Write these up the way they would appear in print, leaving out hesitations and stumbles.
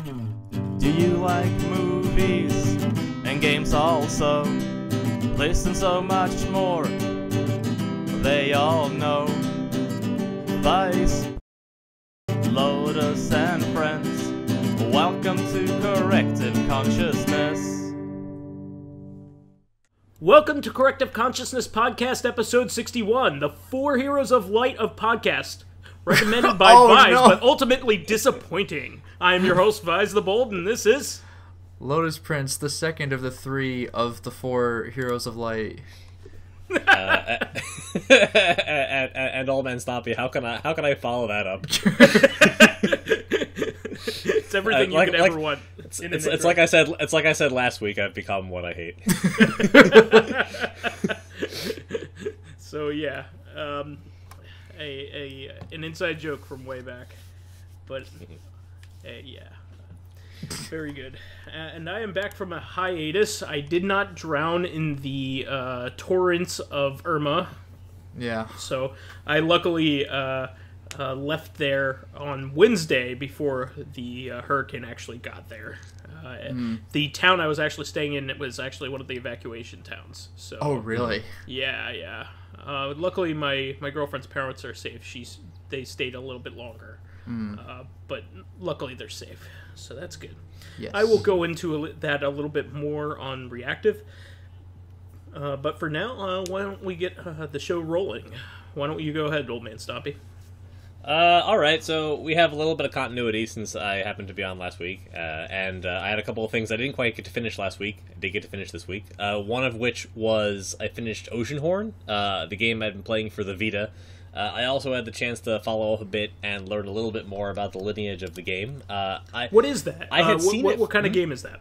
Do you like movies and games also? Listen, so much more they all know. Vice, Lotus and friends, welcome to Corrective Consciousness. Welcome to Corrective Consciousness Podcast Episode 61, the 4 Heroes of Light of Podcast. Recommended by Vyse, but ultimately disappointing. I am your host, VyseTheBold, and this is... Lotus Prince, the second of the 3 of the 4 Heroes of Light. And OldManStompy. How can I follow that up? It's everything you could ever want. It's like I said last week. I've become what I hate. So yeah, an inside joke from way back, but yeah, very good. And I am back from a hiatus. I did not drown in the torrents of Irma. Yeah. So I luckily left there on Wednesday before the hurricane actually got there. The town I was actually staying in, it was actually one of the evacuation towns. So. Oh, really? Yeah. Luckily, my girlfriend's parents are safe. They stayed a little bit longer, but luckily they're safe, so that's good. Yes. I will go into that a little bit more on Reactive, but for now, why don't we get the show rolling? Why don't you go ahead, OldManStompy? Alright, so we have a little bit of continuity since I happened to be on last week, and I had a couple of things I didn't quite get to finish last week. I did get to finish this week. One of which was I finished Oceanhorn, the game I'd been playing for the Vita. I also had the chance to follow up a bit and learn a little bit more about the lineage of the game. What is that? I had seen it. What kind of game is that?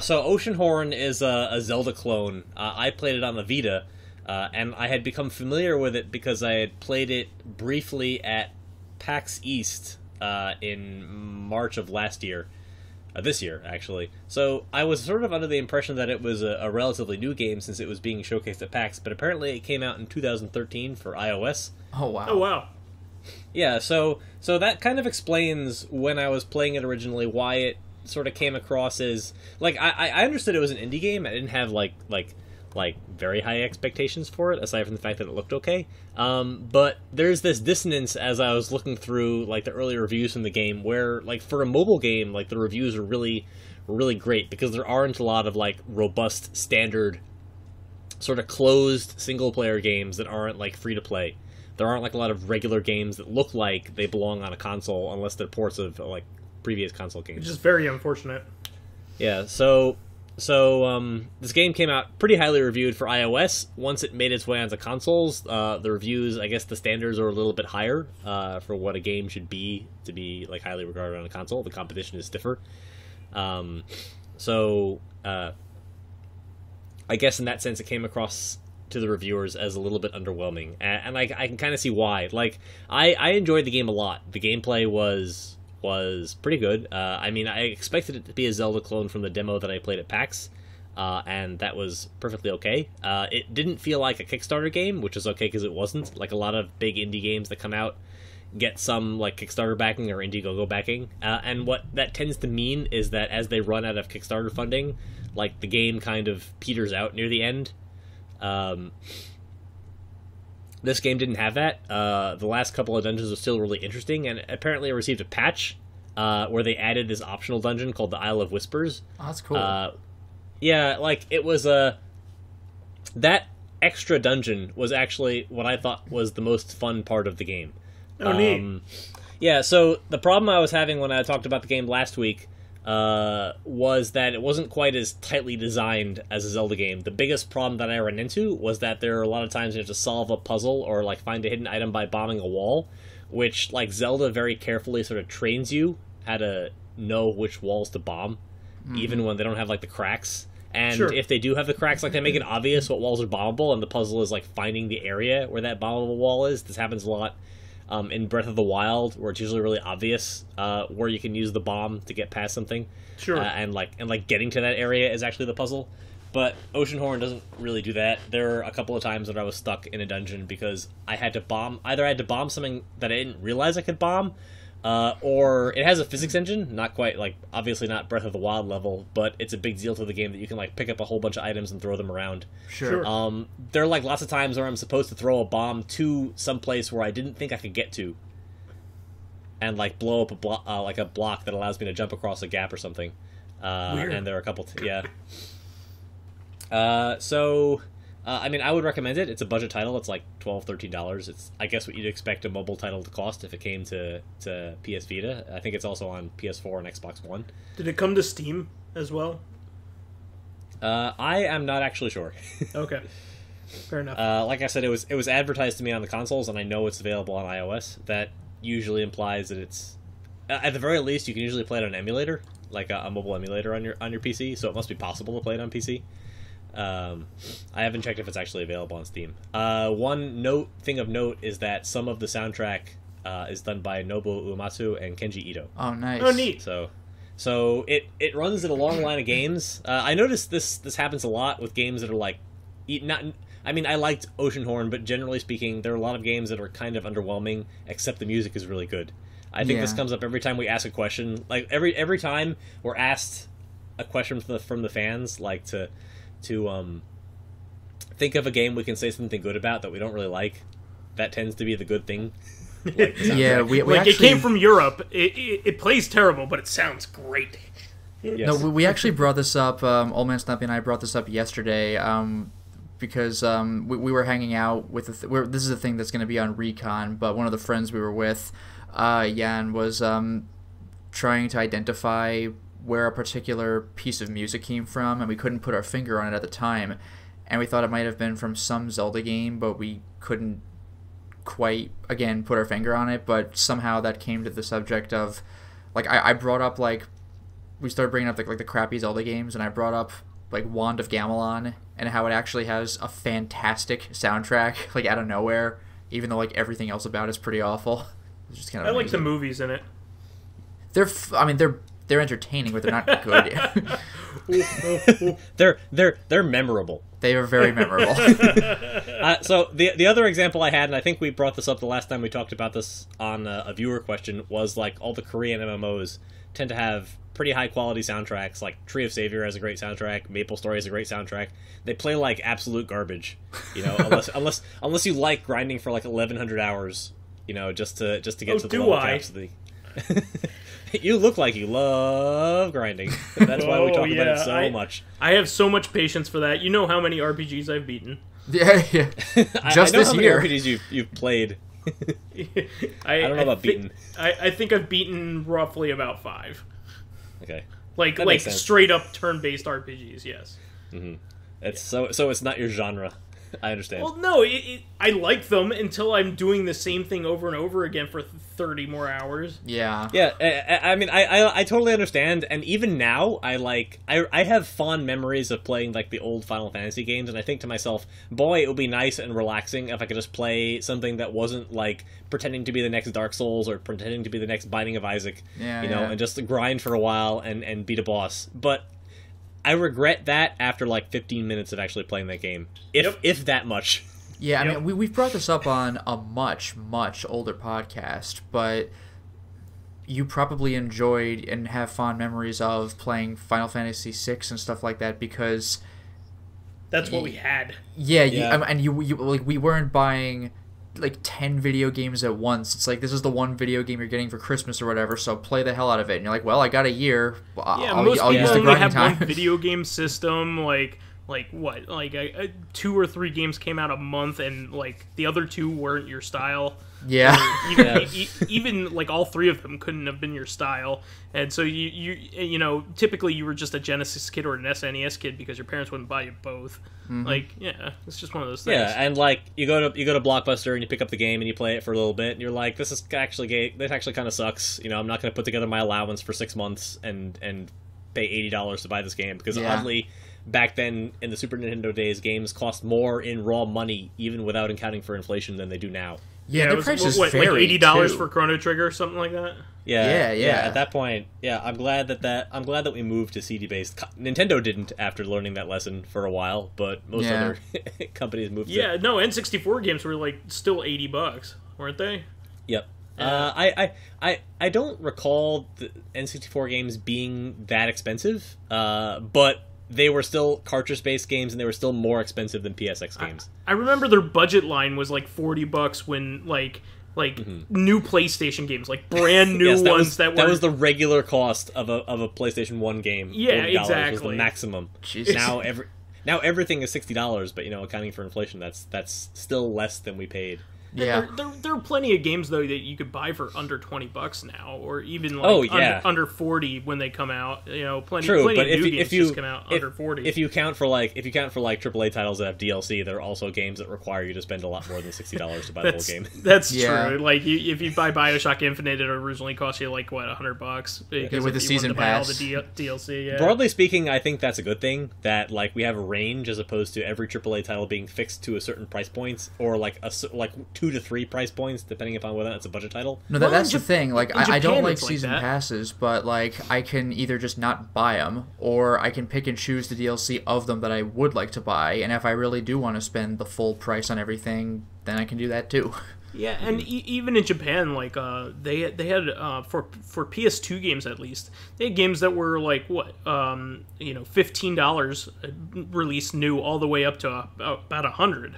So Oceanhorn is a Zelda clone. I played it on the Vita. And I had become familiar with it because I had played it briefly at PAX East in March of last year. This year, actually. So I was sort of under the impression that it was a relatively new game since it was being showcased at PAX, but apparently it came out in 2013 for iOS. Oh, wow. Oh, wow. Yeah, so that kind of explains when I was playing it originally why it sort of came across as... Like, I understood it was an indie game. I didn't have, like very high expectations for it, aside from the fact that it looked okay. But there's this dissonance as I was looking through like the early reviews from the game, where like for a mobile game, like the reviews are really great because there aren't a lot of like robust standard sort of closed single player games that aren't like free to play. There aren't like a lot of regular games that look like they belong on a console unless they're ports of like previous console games. Which is very unfortunate. Yeah, so this game came out pretty highly reviewed for iOS. Once it made its way onto consoles, the reviews, I guess the standards are a little bit higher for what a game should be to be like highly regarded on a console. The competition is stiffer. I guess in that sense it came across to the reviewers as a little bit underwhelming. And I can kind of see why. Like, I enjoyed the game a lot. The gameplay was pretty good. I mean, I expected it to be a Zelda clone from the demo that I played at PAX, and that was perfectly okay. It didn't feel like a Kickstarter game, which is okay because it wasn't. Like a lot of big indie games that come out get some like Kickstarter backing or Indiegogo backing, and what that tends to mean is that as they run out of Kickstarter funding, like the game kind of peters out near the end. This game didn't have that. The last couple of dungeons are still really interesting, and apparently it received a patch where they added this optional dungeon called the Isle of Whispers. Oh, that's cool. Yeah, like, it was that extra dungeon was actually what I thought was the most fun part of the game. Oh, neat. Yeah, so the problem I was having when I talked about the game last week was that it wasn't quite as tightly designed as a Zelda game. The biggest problem that I ran into was that there are a lot of times you have to solve a puzzle or like find a hidden item by bombing a wall, which like Zelda very carefully sort of trains you how to know which walls to bomb, even when they don't have like the cracks. And if they do have the cracks, like they make it obvious what walls are bombable, and the puzzle is like finding the area where that bombable wall is. This happens a lot in Breath of the Wild, where it's usually really obvious where you can use the bomb to get past something. Sure. And getting to that area is actually the puzzle. But Oceanhorn doesn't really do that. There are a couple of times that I was stuck in a dungeon because I had to bomb something that I didn't realize I could bomb, Or it has a physics engine, not quite, like, obviously not Breath of the Wild level, but it's a big deal to the game that you can, like, pick up a whole bunch of items and throw them around. Sure. There are, like, lots of times where I'm supposed to throw a bomb to some place where I didn't think I could get to, and, like, blow up a block that allows me to jump across a gap or something. Weird. And there are a couple, yeah. I mean, I would recommend it. It's a budget title. It's like $12, $13. It's, I guess, what you'd expect a mobile title to cost if it came to PS Vita. I think it's also on PS4 and Xbox One. Did it come to Steam as well? I am not actually sure. Okay, fair enough. Like I said, it was advertised to me on the consoles, and I know it's available on iOS. That usually implies that it's, at the very least, you can usually play it on an emulator, like a mobile emulator on your PC. So it must be possible to play it on PC. I haven't checked if it's actually available on Steam. One thing of note is that some of the soundtrack is done by Nobuo Uematsu and Kenji Ito. Oh, nice. Oh, neat. So it runs in a long line of games. I noticed this happens a lot with games that are like, I mean, I liked Oceanhorn, but generally speaking, there are a lot of games that are kind of underwhelming, except the music is really good. I think this comes up every time we ask a question. Like every time we're asked a question from the fans, like to think of a game we can say something good about that we don't really like. That tends to be the good thing. Like yeah, we like actually, it came from Europe. It plays terrible, but it sounds great. Yes. No, we actually brought this up. OldManStompy and I brought this up yesterday because we were hanging out with. This is a thing that's going to be on Recon, but one of the friends we were with, Jan, was trying to identify where a particular piece of music came from, and we couldn't put our finger on it at the time, and we thought it might have been from some Zelda game, but we couldn't quite, again, put our finger on it. But somehow that came to the subject of, like, I brought up, like, we started bringing up like the crappy Zelda games, and I brought up like Wand of Gamelon and how it actually has a fantastic soundtrack, like, out of nowhere, even though like everything else about it's pretty awful. It's just kind of I like the movies in it. They're entertaining, but they're not good. They're memorable. They are very memorable. So the other example I had, and I think we brought this up the last time we talked about this on a viewer question, was like all the Korean MMOs tend to have pretty high quality soundtracks. Like Tree of Savior has a great soundtrack. Maple Story has a great soundtrack. They play like absolute garbage, you know, unless you like grinding for like 1,100 hours, you know, just to get to the level caps of the. You look like you love grinding. That's why we talk about it so much. I have so much patience for that. You know how many RPGs I've beaten. Yeah. Just I know this how year. many RPGs you've played. I don't know about beaten. I think I've beaten roughly about 5. Okay. Like straight up turn-based RPGs, yes. Mm-hmm. So it's not your genre. I understand. Well, no, I like them until I'm doing the same thing over and over again for 30 more hours. Yeah. Yeah, I mean, I totally understand, and even now, I have fond memories of playing, like, the old Final Fantasy games, and I think to myself, boy, it would be nice and relaxing if I could just play something that wasn't, like, pretending to be the next Dark Souls or pretending to be the next Binding of Isaac, and just grind for a while and beat a boss. But I regret that after like 15 minutes of actually playing that game, if that much. Yeah, I mean, we've brought this up on a much older podcast, but you probably enjoyed and have fond memories of playing Final Fantasy VI and stuff like that because that's what we had. Yeah. And you like, we weren't buying like 10 video games at once. It's like, this is the one video game you're getting for Christmas or whatever, so play the hell out of it. And you're like, well, I got a year. I'll use the grinding have time. one video game system, like what? Like 2 or 3 games came out a month, and like the other 2 weren't your style. Yeah. Even like all 3 of them couldn't have been your style, and so you know, typically you were just a Genesis kid or an SNES kid because your parents wouldn't buy you both. Mm-hmm. Like, yeah, it's just one of those things. Yeah, and like you go to Blockbuster and you pick up the game and you play it for a little bit, and you're like, this actually kind of sucks. You know, I'm not going to put together my allowance for 6 months and pay $80 to buy this game because oddly, back then in the Super Nintendo days, games cost more in raw money, even without accounting for inflation, than they do now. Yeah, it was like $80 for Chrono Trigger, something like that. Yeah. At that point, I'm glad that we moved to CD based. Nintendo didn't after learning that lesson for a while, but most other companies moved. Yeah, no, N64 games were like still $80, weren't they? Yep. I don't recall the N64 games being that expensive, but they were still cartridge-based games, and they were still more expensive than PSX games. I remember their budget line was like $40 when new PlayStation games, like brand new ones that was the regular cost of a PlayStation 1 game. Yeah, $40 exactly. was the maximum. Jesus. Now everything is $60, but accounting for inflation, that's still less than we paid. Yeah, there are plenty of games though that you could buy for under $20 now, or even under 40 when they come out. Plenty of new games just come out under 40. If you count for like AAA titles that have DLC, there are also games that require you to spend a lot more than $60 to buy the whole game. That's true. Like if you buy BioShock Infinite, it originally cost you like $100 because with the season pass, all the DLC. Yeah. Broadly speaking, I think that's a good thing that we have a range as opposed to every AAA title being fixed to a certain price points or like 2 to 3 price points, depending upon whether it's a budget title. No, that's the thing. Like, I don't like season that. passes, but like I can either just not buy them, or I can pick and choose the DLC of them that I would like to buy. And if I really do want to spend the full price on everything, then I can do that too. Yeah, and even in Japan, like they had for PS2 games at least, they had games that were like $15 released new all the way up to about $100.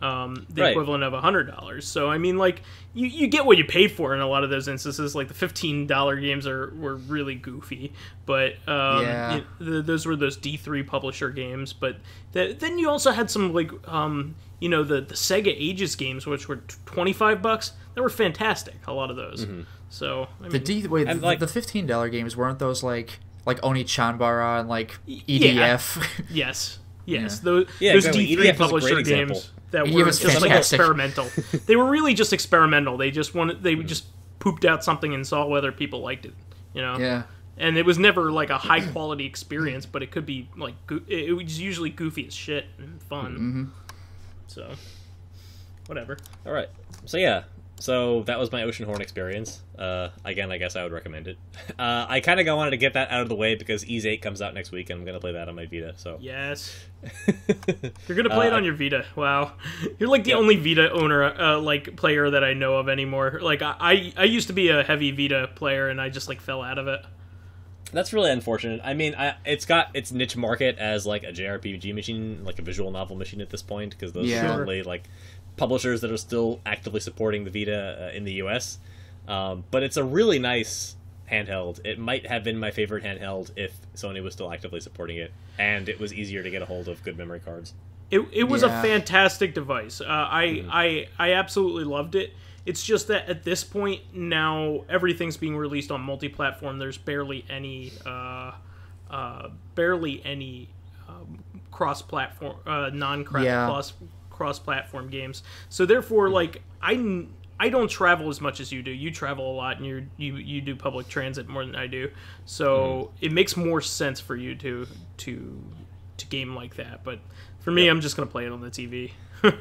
Equivalent of $100. So I mean, like you get what you paid for in a lot of those instances. Like the $15 games were really goofy, but those were those D3 publisher games. But then you also had some like the Sega Ages games, which were $25. They were fantastic. A lot of those. Mm-hmm. So I mean, the $15 games, weren't those like Oni Chanbara and like EDF? Yeah. Yes, those D3 EDF publisher games that were just like experimental. They were really just experimental. They just pooped out something and saw whether people liked it. Yeah. And it was never like a high quality experience, but it could be like it was usually goofy as shit and fun. Mm-hmm. So, whatever. All right. So yeah. So that was my Oceanhorn experience. Again, I guess I would recommend it. I kind of wanted to get that out of the way because Ys 8 comes out next week, and I'm going to play that on my Vita. So yes, you're going to play it on your Vita. Wow, you're like the only Vita owner, player that I know of anymore. Like I used to be a heavy Vita player, and I just like fell out of it. That's really unfortunate. I mean, it's got its niche market as like a JRPG machine, like a visual novel machine at this point, because those are only like publishers that are still actively supporting the Vita in the US. But it's a really nice handheld. It might have been my favorite handheld if Sony was still actively supporting it, and it was easier to get a hold of good memory cards. It was a fantastic device. I absolutely loved it. It's just that at this point now everything's being released on multi-platform. There's barely any cross-platform, cross-platform games. So therefore, like I don't travel as much as you do. You travel a lot, and you do public transit more than I do. So it makes more sense for you to game like that. But for me, I'm just gonna play it on the TV.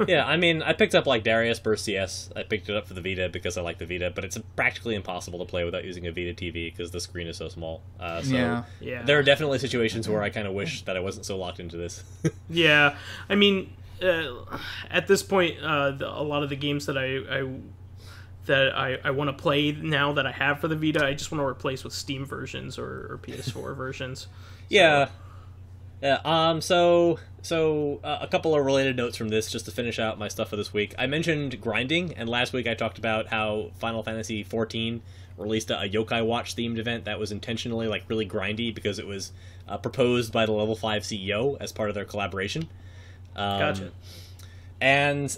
Yeah, I mean, I picked up like Darius Burst CS. I picked it up for the Vita because I like the Vita, but it's practically impossible to play without using a Vita TV because the screen is so small. There are definitely situations where I kind of wish that I wasn't so locked into this. Yeah, I mean, at this point, a lot of the games that I want to play now that I have for the Vita, I just want to replace with Steam versions or PS4 versions. Yeah. Yeah. So a couple of related notes from this, just to finish out my stuff for this week. I mentioned grinding, and last week I talked about how Final Fantasy XIV released a Yokai Watch themed event that was intentionally like really grindy because it was proposed by the Level 5 CEO as part of their collaboration. Gotcha. And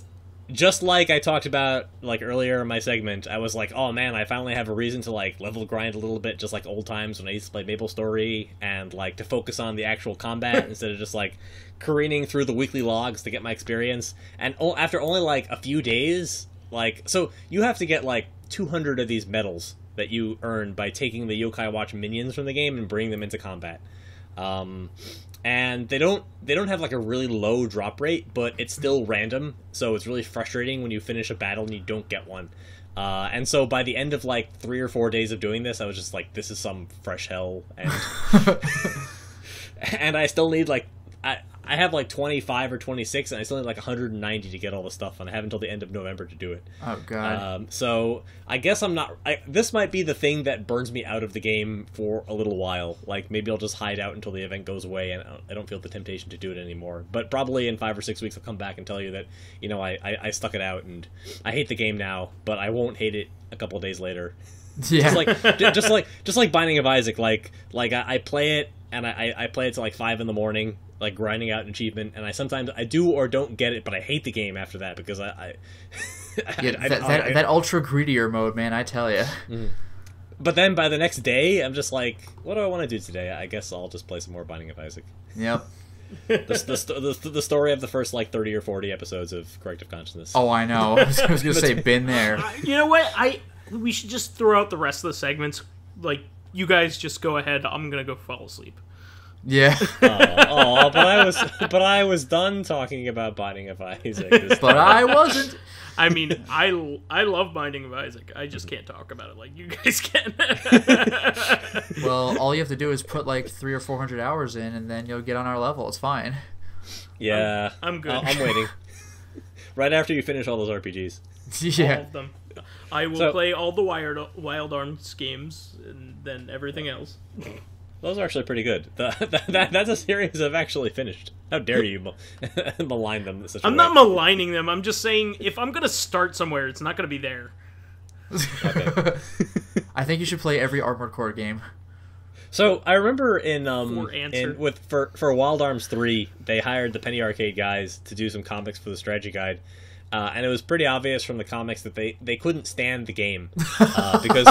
just like I talked about like earlier in my segment, I was like, oh man, I finally have a reason to like level grind a little bit, just like old times when I used to play MapleStory, and like to focus on the actual combat instead of just like careening through the weekly logs to get my experience. And after only like a few days, like, so you have to get like 200 of these medals that you earn by taking the Yokai Watch minions from the game and bringing them into combat. And they don't have like a really low drop rate, but it's still random, so it's really frustrating when you finish a battle and you don't get one. And so by the end of like 3 or 4 days of doing this, I was just like, this is some fresh hell, and and I still need like I have like 25 or 26, and I still need like 190 to get all the stuff, and I have until the end of November to do it. Oh god. So I guess I'm not. This might be the thing that burns me out of the game for a little while. Like maybe I'll just hide out until the event goes away, and I don't feel the temptation to do it anymore. But probably in 5 or 6 weeks, I'll come back and tell you that I stuck it out, and I hate the game now, but I won't hate it a couple of days later. Yeah. just like Binding of Isaac. Like I play it, and I play it till like 5 in the morning, like grinding out an achievement, and I sometimes I do or don't get it, but I hate the game after that because that ultra greedier mode, man, I tell you. But then by the next day, I'm just like, what do I want to do today? I guess I'll just play some more Binding of Isaac. Yep. The story of the first like 30 or 40 episodes of Corrective Consciousness. Oh, I know. I was gonna say, been there. You know what? We should just throw out the rest of the segments. Like, you guys just go ahead. I'm gonna go fall asleep. Yeah. But I was done talking about Binding of Isaac. But I wasn't. I mean, I love Binding of Isaac. I just can't talk about it like you guys can. Well, all you have to do is put like 300 or 400 hours in, and then you'll get on our level. It's fine. Yeah, I'm good. I'm waiting. Right after you finish all those RPGs. Yeah. All of them. I will play all the Wild Arms games, and then everything else. Those are actually pretty good. That's a series I've actually finished. How dare you malign them in such a way? I'm not maligning them. I'm just saying, if I'm going to start somewhere, it's not going to be there. Okay. I think you should play every Armored Core game. So I remember for Wild Arms 3, they hired the Penny Arcade guys to do some comics for the strategy guide. And it was pretty obvious from the comics that they couldn't stand the game because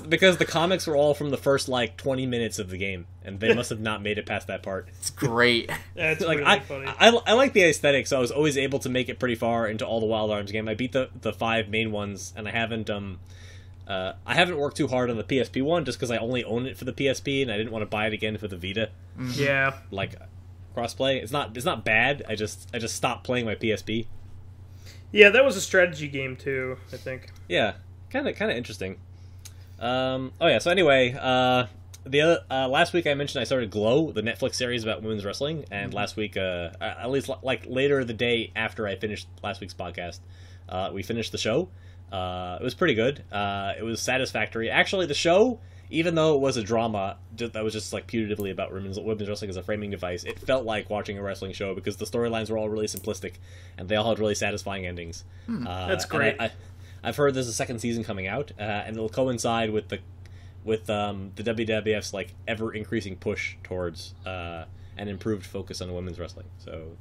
the comics were all from the first like 20 minutes of the game, and they must have not made it past that part. It's great. That's like really funny. I like the aesthetic, so I was always able to make it pretty far into all the Wild Arms game. I beat the 5 main ones, and I haven't worked too hard on the PSP one just because I only own it for the PSP, and I didn't want to buy it again for the Vita. Yeah, like crossplay. It's not bad. I just stopped playing my PSP. Yeah, that was a strategy game too, I think. Yeah, kind of interesting. So anyway, the other last week I mentioned I started Glow, the Netflix series about women's wrestling, and last week, at least like later the day after I finished last week's podcast, we finished the show. It was pretty good. It was satisfactory. Actually, the show, even though it was a drama that was just like putatively about women's wrestling as a framing device, it felt like watching a wrestling show because the storylines were all really simplistic and they all had really satisfying endings. That's great. I've heard there's a second season coming out, and it'll coincide with the WWF's like ever increasing push towards an improved focus on women's wrestling. So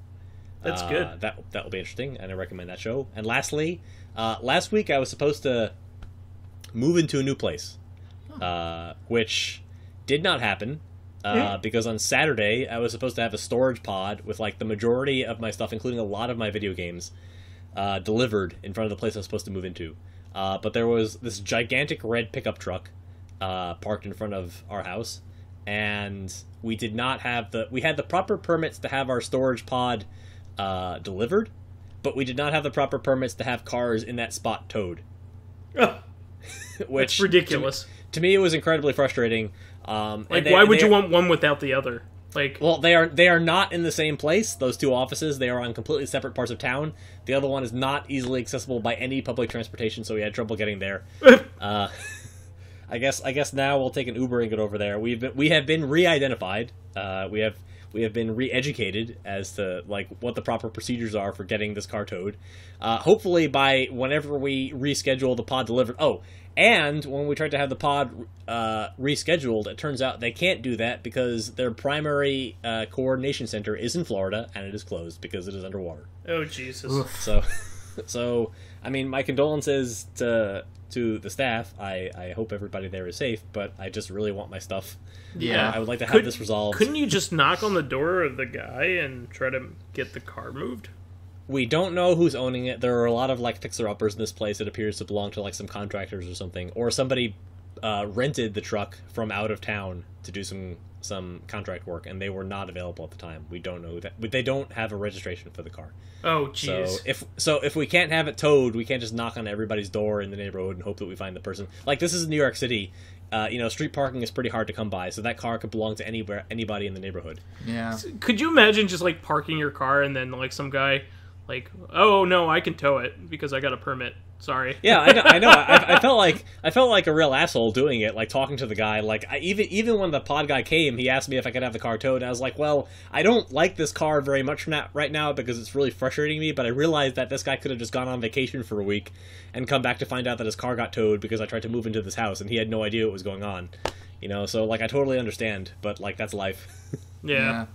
that's good. That will be interesting, and I recommend that show. And lastly, last week I was supposed to move into a new place. Which did not happen because on Saturday I was supposed to have a storage pod with like the majority of my stuff, including a lot of my video games, delivered in front of the place I was supposed to move into. But there was this gigantic red pickup truck parked in front of our house, and we did not have we had the proper permits to have our storage pod delivered, but we did not have the proper permits to have cars in that spot towed. Which that's ridiculous. To me, it was incredibly frustrating. Why would you want one without the other? Well, they are not in the same place. Those two offices, they are on completely separate parts of town. The other one is not easily accessible by any public transportation, so we had trouble getting there. I guess now we'll take an Uber and get over there. We have been re-identified. We have been re-educated as to like what the proper procedures are for getting this car towed. Hopefully by whenever we reschedule the pod delivered. Oh, and when we tried to have the pod rescheduled, it turns out they can't do that because their primary coordination center is in Florida, and it is closed because it is underwater. Oh, Jesus. So I mean, my condolences to the staff. I hope everybody there is safe, but I just really want my stuff. Yeah. I would like to have this resolved. Couldn't you just knock on the door of the guy and try to get the car moved? We don't know who's owning it. There are a lot of like fixer-uppers in this place. It appears to belong to like some contractors or something, or somebody rented the truck from out of town to do some contract work, and they were not available at the time. We don't know that. They don't have a registration for the car. Oh, jeez. If we can't have it towed, we can't just knock on everybody's door in the neighborhood and hope that we find the person. Like, this is New York City. street parking is pretty hard to come by, so that car could belong to anybody in the neighborhood. Yeah. Could you imagine just like parking your car and then like some guy like, oh no, I can tow it because I got a permit. Sorry. Yeah, I know. I felt like a real asshole doing it, like talking to the guy. Like even when the pod guy came, he asked me if I could have the car towed. And I was like, well, I don't like this car very much right now because it's really frustrating me. But I realized that this guy could have just gone on vacation for a week and come back to find out that his car got towed because I tried to move into this house and he had no idea what was going on. So like I totally understand, but like that's life. Yeah.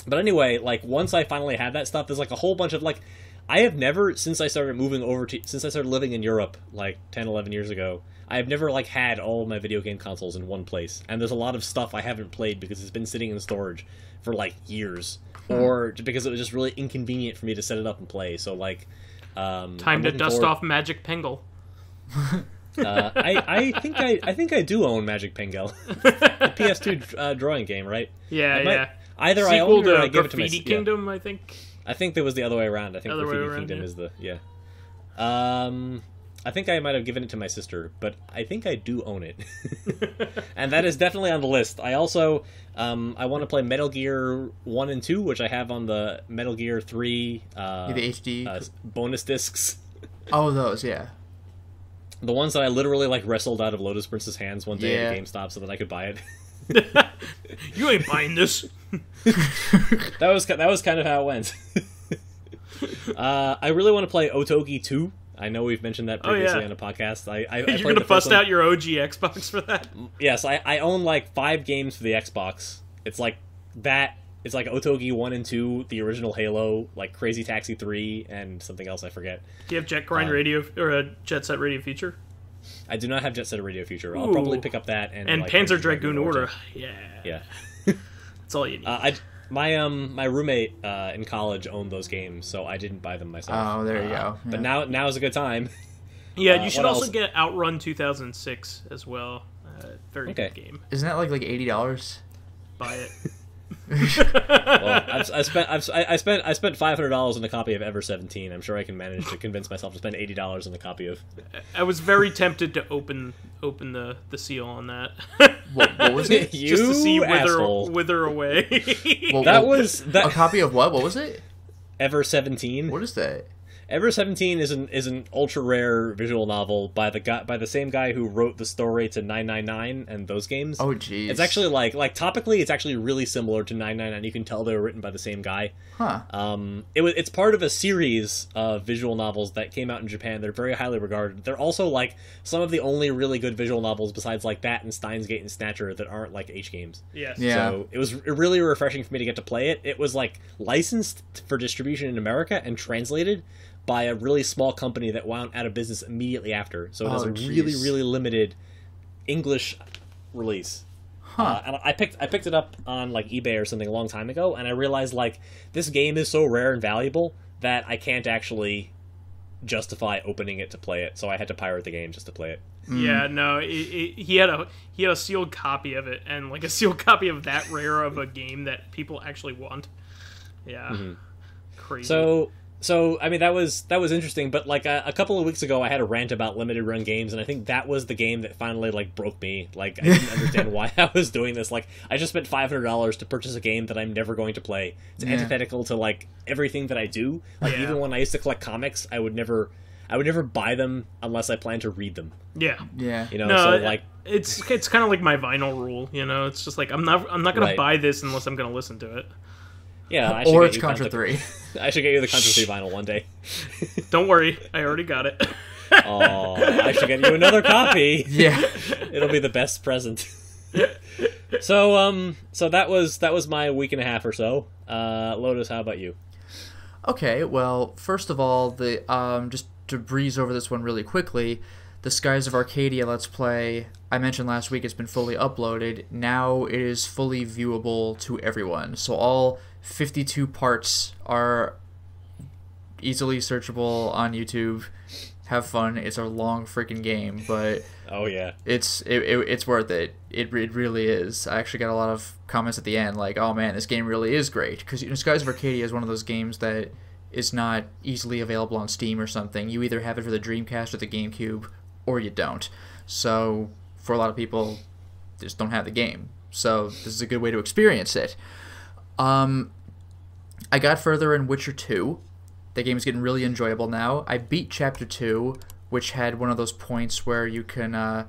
But anyway, like, once I finally had that stuff, there's, like, a whole bunch of, like, I have never, since I started living in Europe, like, 10, 11 years ago, I have never, like, had all of my video game consoles in one place. And there's a lot of stuff I haven't played because it's been sitting in storage for, like, years. Or because it was just really inconvenient for me to set it up and play. So, like, time to dust off Magic Pengal. I think I do own Magic Pengal. The PS2 drawing game, right? Yeah. Either Sequel I own it or I to give it to Graffiti Kingdom, I think. I think there was the other way around. I think Graffiti Kingdom is the I think I might have given it to my sister, but I think I do own it, and that is definitely on the list. I also I want to play Metal Gear 1 and 2, which I have on the Metal Gear 3 the HD bonus discs. Oh, those, yeah. The ones that I literally like wrestled out of Lotus Prince's hands one day at GameStop so that I could buy it. You ain't buying this. That was kind of how it went. I really want to play Otogi 2. I know we've mentioned that previously on a podcast. You're gonna bust out your OG Xbox for that? Yes, I own like 5 games for the Xbox. It's like that. It's like Otogi 1 and 2, the original Halo, like Crazy Taxi 3, and something else I forget. Do you have Jet Grind Radio or a Jet Set Radio Future? I do not have Jet Set Radio Future. I'll probably pick up that and like, Panzer Dragoon Order. Yeah. That's all you need. My roommate in college owned those games, so I didn't buy them myself. Oh, there you go. Yeah. But now is a good time. Yeah, you should also get Outrun 2006 as well. Very good game. Isn't that like $80? Buy it. Well, I spent $500 on a copy of Ever 17. I'm sure I can manage to convince myself to spend $80 on a copy of. I was very tempted to open the seal on that. What was it? Just to see wither away. Was a copy of what? What was it? Ever 17. What is that? Ever 17 is an ultra rare visual novel by the same guy who wrote the story to 999 and those games. Oh jeez. It's actually like topically it's actually really similar to 999. You can tell they were written by the same guy. Huh. It's part of a series of visual novels that came out in Japan. They're very highly regarded. They're also like some of the only really good visual novels besides like that and Steins Gate and Snatcher that aren't like H games. Yes. Yeah. So it was really refreshing for me to get to play it. It was like licensed for distribution in America and translated by a really small company that wound out of business immediately after. So it has a really, really limited English release. Huh. And I picked it up on like eBay or something a long time ago, and I realized like this game is so rare and valuable that I can't actually justify opening it to play it. So I had to pirate the game just to play it. Yeah, no, he had a sealed copy of it, and like a sealed copy of that rare of a game that people actually want. Yeah, crazy. So I mean that was interesting, but like a couple of weeks ago I had a rant about limited run games, and I think that was the game that finally like broke me. Like I didn't understand why I was doing this. Like I just spent $500 to purchase a game that I'm never going to play. It's antithetical to like everything that I do. Like even when I used to collect comics, I would never buy them unless I plan to read them. Yeah. So like it's kind of like my vinyl rule. It's just like I'm not gonna buy this unless I'm gonna listen to it. Yeah, or it's Contra 3. I should get you the Contra 3 vinyl one day. Don't worry, I already got it. Oh, I should get you another copy. Yeah, it'll be the best present. So that was my week and a half or so. Lotus, how about you? Okay, well, first of all, the just to breeze over this one really quickly, the Skies of Arcadia Let's Play, I mentioned last week, it's been fully uploaded. Now it is fully viewable to everyone. So all 52 parts are easily searchable on YouTube. Have fun. It's a long freaking game, but oh yeah, it's worth it. It really is. I actually got a lot of comments at the end like, "Oh man, this game really is great." Because Skies of Arcadia is one of those games that is not easily available on Steam or something. You either have it for the Dreamcast or the GameCube, or you don't. So for a lot of people, they just don't have the game. So this is a good way to experience it. I got further in Witcher 2. The game is getting really enjoyable now. I beat Chapter 2, which had one of those points where you can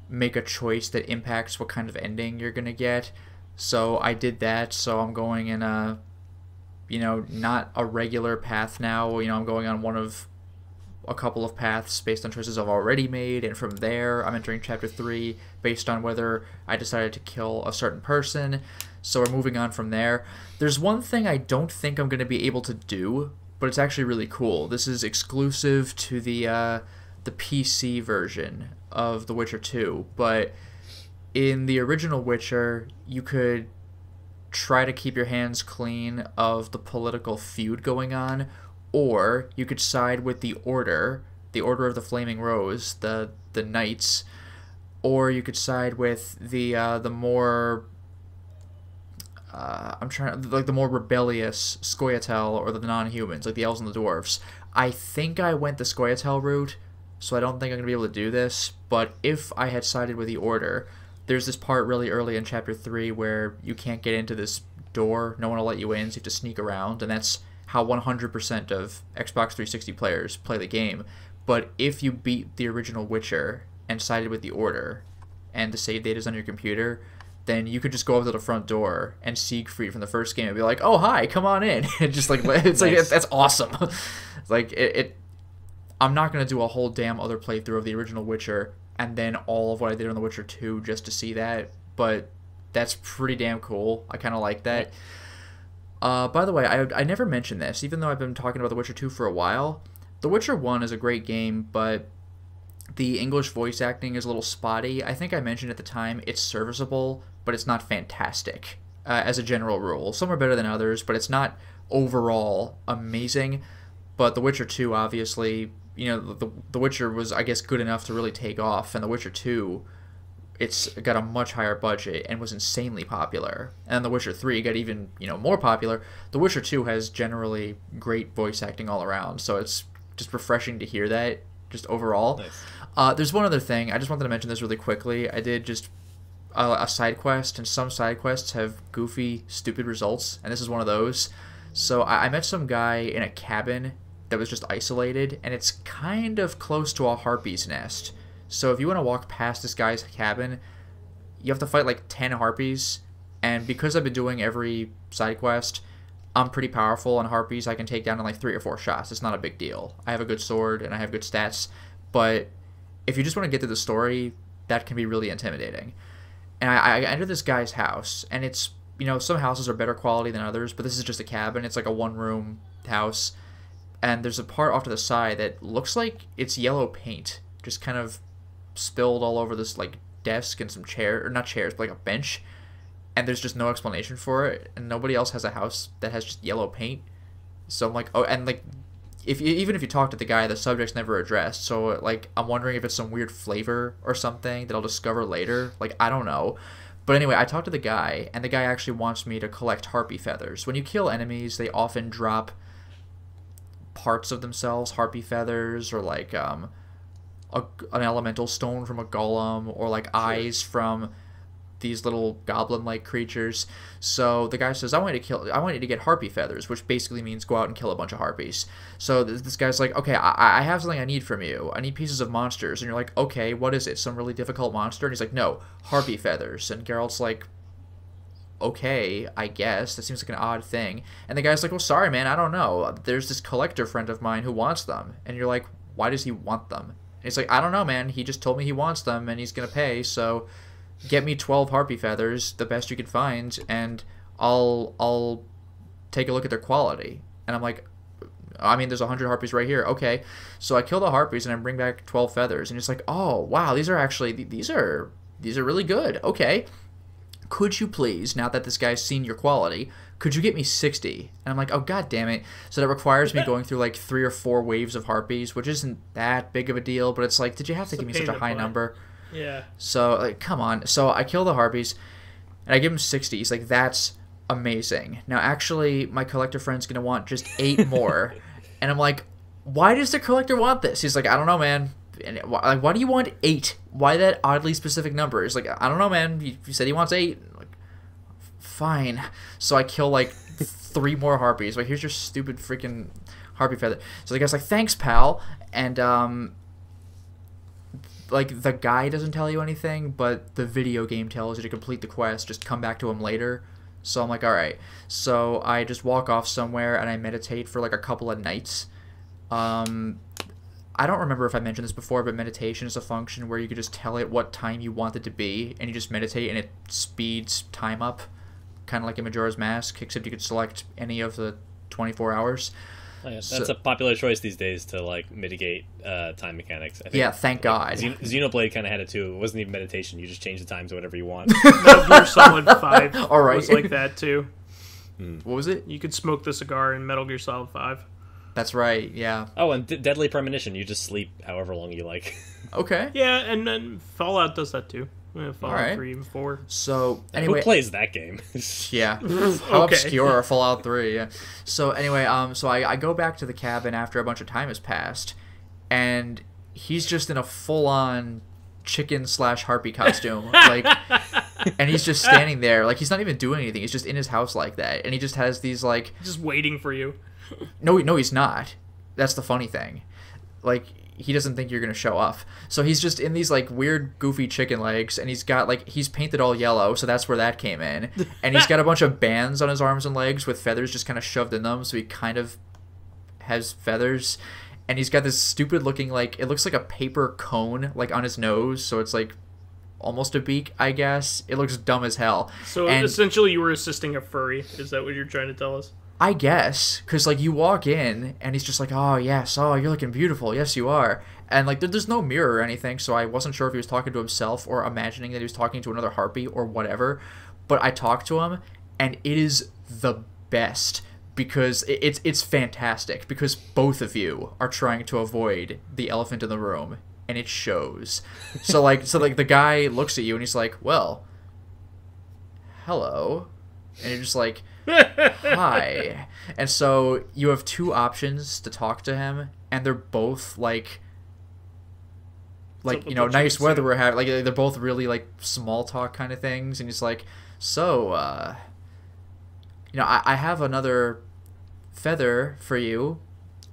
make a choice that impacts what kind of ending you're going to get. So I did that, so I'm going in a, not a regular path now. I'm going on one of a couple of paths based on choices I've already made, and from there I'm entering Chapter 3 based on whether I decided to kill a certain person. So we're moving on from there. There's one thing I don't think I'm going to be able to do, but it's actually really cool. This is exclusive to the PC version of The Witcher 2, but in the original Witcher, you could try to keep your hands clean of the political feud going on, or you could side with the Order of the Flaming Rose, the Knights, or you could side with the more the more rebellious Scoia'tael, or the non-humans, like the elves and the dwarves. I think I went the Scoia'tael route, so I don't think I'm gonna be able to do this. But if I had sided with the Order, there's this part really early in Chapter 3 where you can't get into this door. No one will let you in, so you have to sneak around, and that's how 100% of Xbox 360 players play the game. But if you beat the original Witcher and sided with the Order, and the save data is on your computer, then you could just go up to the front door and Siegfried from the first game and be like, "Oh hi, come on in." And just like it's nice. Like that's awesome. Like it. I'm not gonna do a whole damn other playthrough of the original Witcher and then all of what I did on The Witcher 2 just to see that, but that's pretty damn cool. I kind of like that. By the way, I never mentioned this, even though I've been talking about The Witcher 2 for a while. The Witcher 1 is a great game, but the English voice acting is a little spotty. I think I mentioned at the time it's serviceable, but it's not fantastic as a general rule. Some are better than others, but it's not overall amazing. But The Witcher 2, obviously, the Witcher was, I guess, good enough to really take off, and The Witcher 2, it's got a much higher budget and was insanely popular. And The Witcher 3 got even, more popular. The Witcher 2 has generally great voice acting all around, so it's just refreshing to hear that, just overall. Nice. There's one other thing. I just wanted to mention this really quickly. I did just a side quest, and some side quests have goofy, stupid results, and this is one of those. So I met some guy in a cabin that was just isolated, and it's kind of close to a harpy's nest. So if you want to walk past this guy's cabin, you have to fight like 10 harpies, and because I've been doing every side quest, I'm pretty powerful on harpies. I can take down in like 3 or 4 shots. It's not a big deal. I have a good sword, and I have good stats, but if you just want to get through the story, that can be really intimidating. And I enter this guy's house, and it's, some houses are better quality than others, but this is just a cabin. It's like a one-room house, and there's a part off to the side that looks like it's yellow paint, just kind of spilled all over this like desk and some chair, or not chairs, but like a bench, and there's just no explanation for it, and nobody else has a house that has just yellow paint. So I'm like, oh, and like, even if you talk to the guy, the subject's never addressed. So like, I'm wondering if it's some weird flavor or something that I'll discover later. Like, I don't know. But anyway, I talked to the guy, and the guy actually wants me to collect harpy feathers. When you kill enemies, they often drop parts of themselves, harpy feathers, or like an elemental stone from a golem, or like eyes from these little goblin-like creatures. So the guy says, I want you to get harpy feathers, which basically means go out and kill a bunch of harpies. So this guy's like, okay, I have something I need from you. I need pieces of monsters. And you're like, okay, what is it? Some really difficult monster? And he's like, no, harpy feathers. And Geralt's like, okay, I guess. That seems like an odd thing. And the guy's like, well, sorry, man, I don't know. There's this collector friend of mine who wants them. And you're like, why does he want them? And he's like, I don't know, man. He just told me he wants them, and he's going to pay, so get me 12 harpy feathers, the best you can find, and I'll take a look at their quality. And I'm like, I mean, there's 100 harpies right here. Okay. So I kill the harpies, and I bring back 12 feathers, and it's like, oh, wow, these are really good. Okay. Could you please, now that this guy's seen your quality, could you get me 60? And I'm like, oh, god damn it. So that requires me going through like 3 or 4 waves of harpies, which isn't that big of a deal, but it's like, did you have to give me such a high number? Yeah. So, like, come on. So I kill the harpies, and I give him 60. He's like, that's amazing. Now, actually, my collector friend's going to want just 8 more. And I'm like, why does the collector want this? He's like, I don't know, man. And why do you want 8? Why that oddly specific number? He's like, I don't know, man. He said he wants 8. I'm like, fine. So I kill like 3 more harpies. Like, here's your stupid freaking harpy feather. So the guy's like, thanks, pal. And like, the guy doesn't tell you anything, but the video game tells you to complete the quest. Just come back to him later. So I'm like, all right. So I just walk off somewhere and I meditate for like a couple of nights. I don't remember if I mentioned this before, but meditation is a function where you could just tell it what time you want it to be, and you just meditate, and it speeds time up, kind of like in Majora's Mask, except you could select any of the 24 hours. Oh, yeah. That's a popular choice these days to like mitigate time mechanics. I think, yeah, thank God. Xenoblade kind of had it too. It wasn't even meditation. You just change the time to whatever you want. Metal Gear Solid 5 All right. was like that too. What was it? You could smoke the cigar in Metal Gear Solid 5. That's right, yeah. Oh, and Deadly Premonition. You just sleep however long you like. Okay. Yeah, and then Fallout does that too. Fallout 3 and 4. So, anyway. Who plays that game? Yeah. How obscure are Fallout 3, yeah. So, anyway, so I go back to the cabin after a bunch of time has passed, and he's just in a full-on chicken/harpy costume. Like, and he's just standing there. Like, he's not even doing anything. He's just in his house like that. And he just has these, like... Just waiting for you. No, he's not. That's the funny thing. Like, he doesn't think you're gonna show up. So he's just in these, like, weird, goofy chicken legs, and he's got, like, he's painted all yellow, so that's where that came in. And he's got a bunch of bands on his arms and legs with feathers just kind of shoved in them, so he kind of has feathers. And he's got this stupid-looking, like, it looks like a paper cone, like, on his nose, so it's, like, almost a beak, I guess. It looks dumb as hell. So, essentially, you were assisting a furry. Is that what you're trying to tell us? I guess, because, like, you walk in, and he's just like, oh, yes, oh, you're looking beautiful, yes, you are. And, like, there's no mirror or anything, so I wasn't sure if he was talking to himself or imagining that he was talking to another harpy or whatever. But I talked to him, and it is the best, because it's fantastic, because both of you are trying to avoid the elephant in the room, and it shows. So, like, the guy looks at you, and he's like, well, hello. And you're just like... hi. And so you have 2 options to talk to him, and they're both like you know, nice weather we're having. Like, they're both really like small talk kind of things, and he's like, so you know, I have another feather for you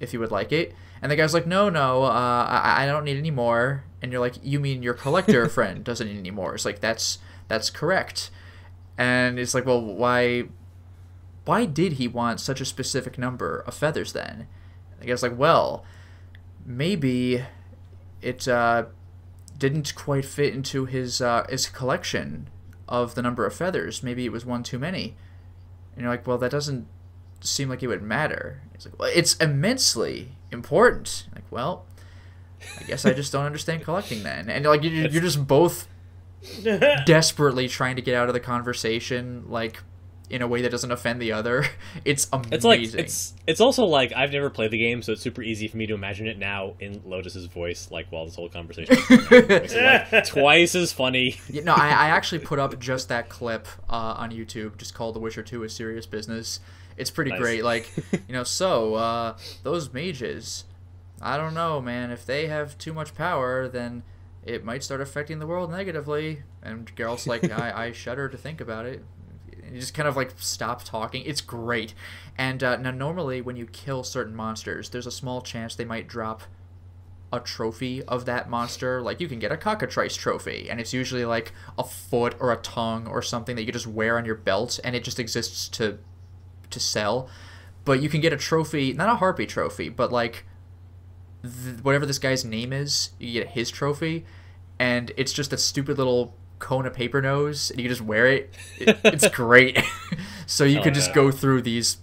if you would like it. And the guy's like, no, I don't need any more. And you're like, you mean your collector friend doesn't need any more? It's like, that's correct. And it's like, well, why did he want such a specific number of feathers then? The guy's like, well, maybe it didn't quite fit into his collection of the number of feathers. Maybe it was one too many. And you're like, well, that doesn't seem like it would matter. He's like, well, it's immensely important. Like, well, I guess I just don't understand collecting then. And like, you're just both desperately trying to get out of the conversation, like, in a way that doesn't offend the other. It's amazing. It's like it's also like, I've never played the game, so it's super easy for me to imagine it now in Lotus's voice, like, while this whole conversation is going on. Makes it, like, twice as funny. You know, I actually put up just that clip on YouTube, just called The Witcher 2 is Serious Business. It's pretty great. Like, you know, so those mages, I don't know, man, if they have too much power, then it might start affecting the world negatively. And Geralt's like, I shudder to think about it. You just kind of like stop talking. It's great. And now normally when you kill certain monsters, there's a small chance they might drop a trophy of that monster. Like, you can get a cockatrice trophy, and it's usually like a foot or a tongue or something that you can just wear on your belt, and it just exists to sell. But you can get a trophy, not a harpy trophy, but like whatever this guy's name is, you get his trophy, and it's just a stupid little cone of paper nose, and you can just wear it. It's great. So you could just go through these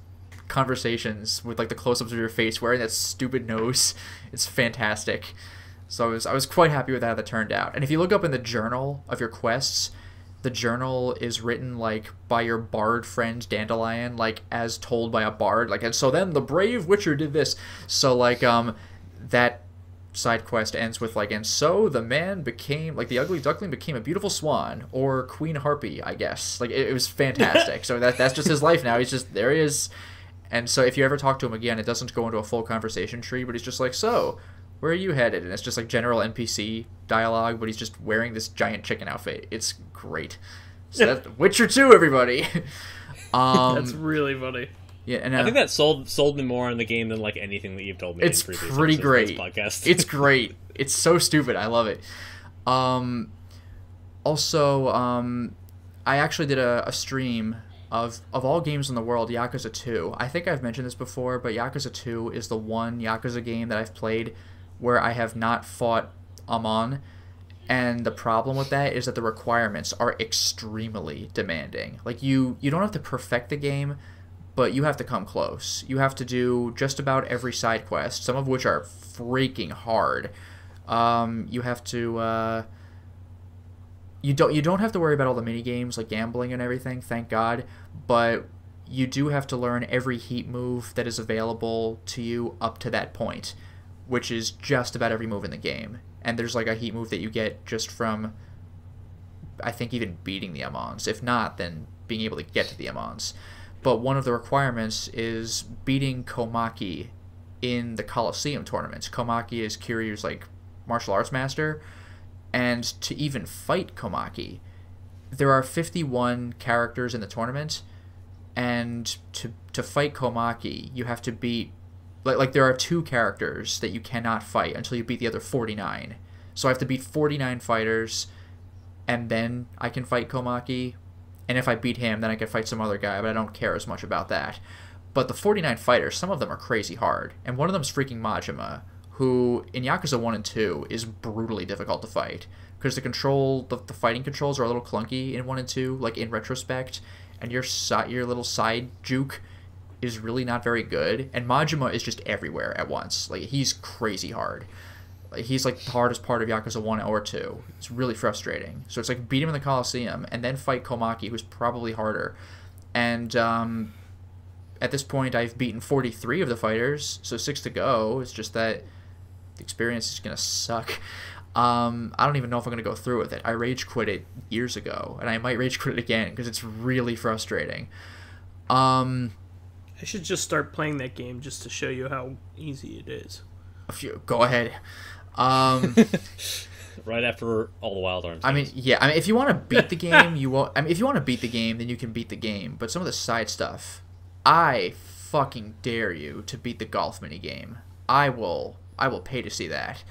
conversations with like the close-ups of your face wearing that stupid nose. It's fantastic. So I was quite happy with how that turned out. And if you look up in the journal of your quests, the journal is written like by your bard friend Dandelion, like as told by a bard, like, and so then the brave witcher did this. So like that side quest ends with like, and so the man became, like, the ugly duckling became a beautiful swan, or queen harpy, I guess. Like, it was fantastic. So that's just his life now. He's just, there he is. And so if you ever talk to him again, it doesn't go into a full conversation tree, but he's just like, so where are you headed? And it's just like general NPC dialogue, but he's just wearing this giant chicken outfit. It's great. So that's Witcher 2, everybody. That's really funny. Yeah, and I think that sold me more on the game than like anything that you've told me. It's in previous pretty episodes great. of this podcast. It's great. It's so stupid. I love it. Also, I actually did a stream of all games in the world, Yakuza 2. I think I've mentioned this before, but Yakuza 2 is the one Yakuza game that I've played where I have not fought Amon. And the problem with that is that the requirements are extremely demanding. Like, you don't have to perfect the game, but you have to come close. You have to do just about every side quest, some of which are freaking hard. You have to... You don't have to worry about all the mini games like gambling and everything, thank God, but you do have to learn every heat move that is available to you up to that point, which is just about every move in the game. And there's like a heat move that you get just from, I think, even beating the Amons. If not, then being able to get to the Amons. But one of the requirements is beating Komaki in the Coliseum tournaments. Komaki is Kiryu's like martial arts master. And to even fight Komaki, there are 51 characters in the tournament, and to fight Komaki, you have to beat... Like there are 2 characters that you cannot fight until you beat the other 49. So I have to beat 49 fighters, and then I can fight Komaki. And if I beat him, then I can fight some other guy, but I don't care as much about that. But the 49 fighters, some of them are crazy hard. And one of them is freaking Majima, who in Yakuza 1 and 2 is brutally difficult to fight. Because the fighting controls are a little clunky in 1 and 2, like in retrospect. And your little side juke is really not very good. And Majima is just everywhere at once. Like, he's crazy hard. Like, he's like the hardest part of Yakuza 1 or 2. It's really frustrating. So it's like beat him in the Coliseum and then fight Komaki, who's probably harder. And at this point, I've beaten 43 of the fighters, so 6 to go. It's just that the experience is going to suck. I don't even know if I'm going to go through with it. I rage quit it years ago, and I might rage quit it again because it's really frustrating. I should just start playing that game just to show you how easy it is. Go ahead. Right after all the Wild Arms. I mean, if you want to beat the game, you won't. I mean, if you want to beat the game, then you can beat the game. But some of the side stuff, I fucking dare you to beat the golf minigame. I will pay to see that.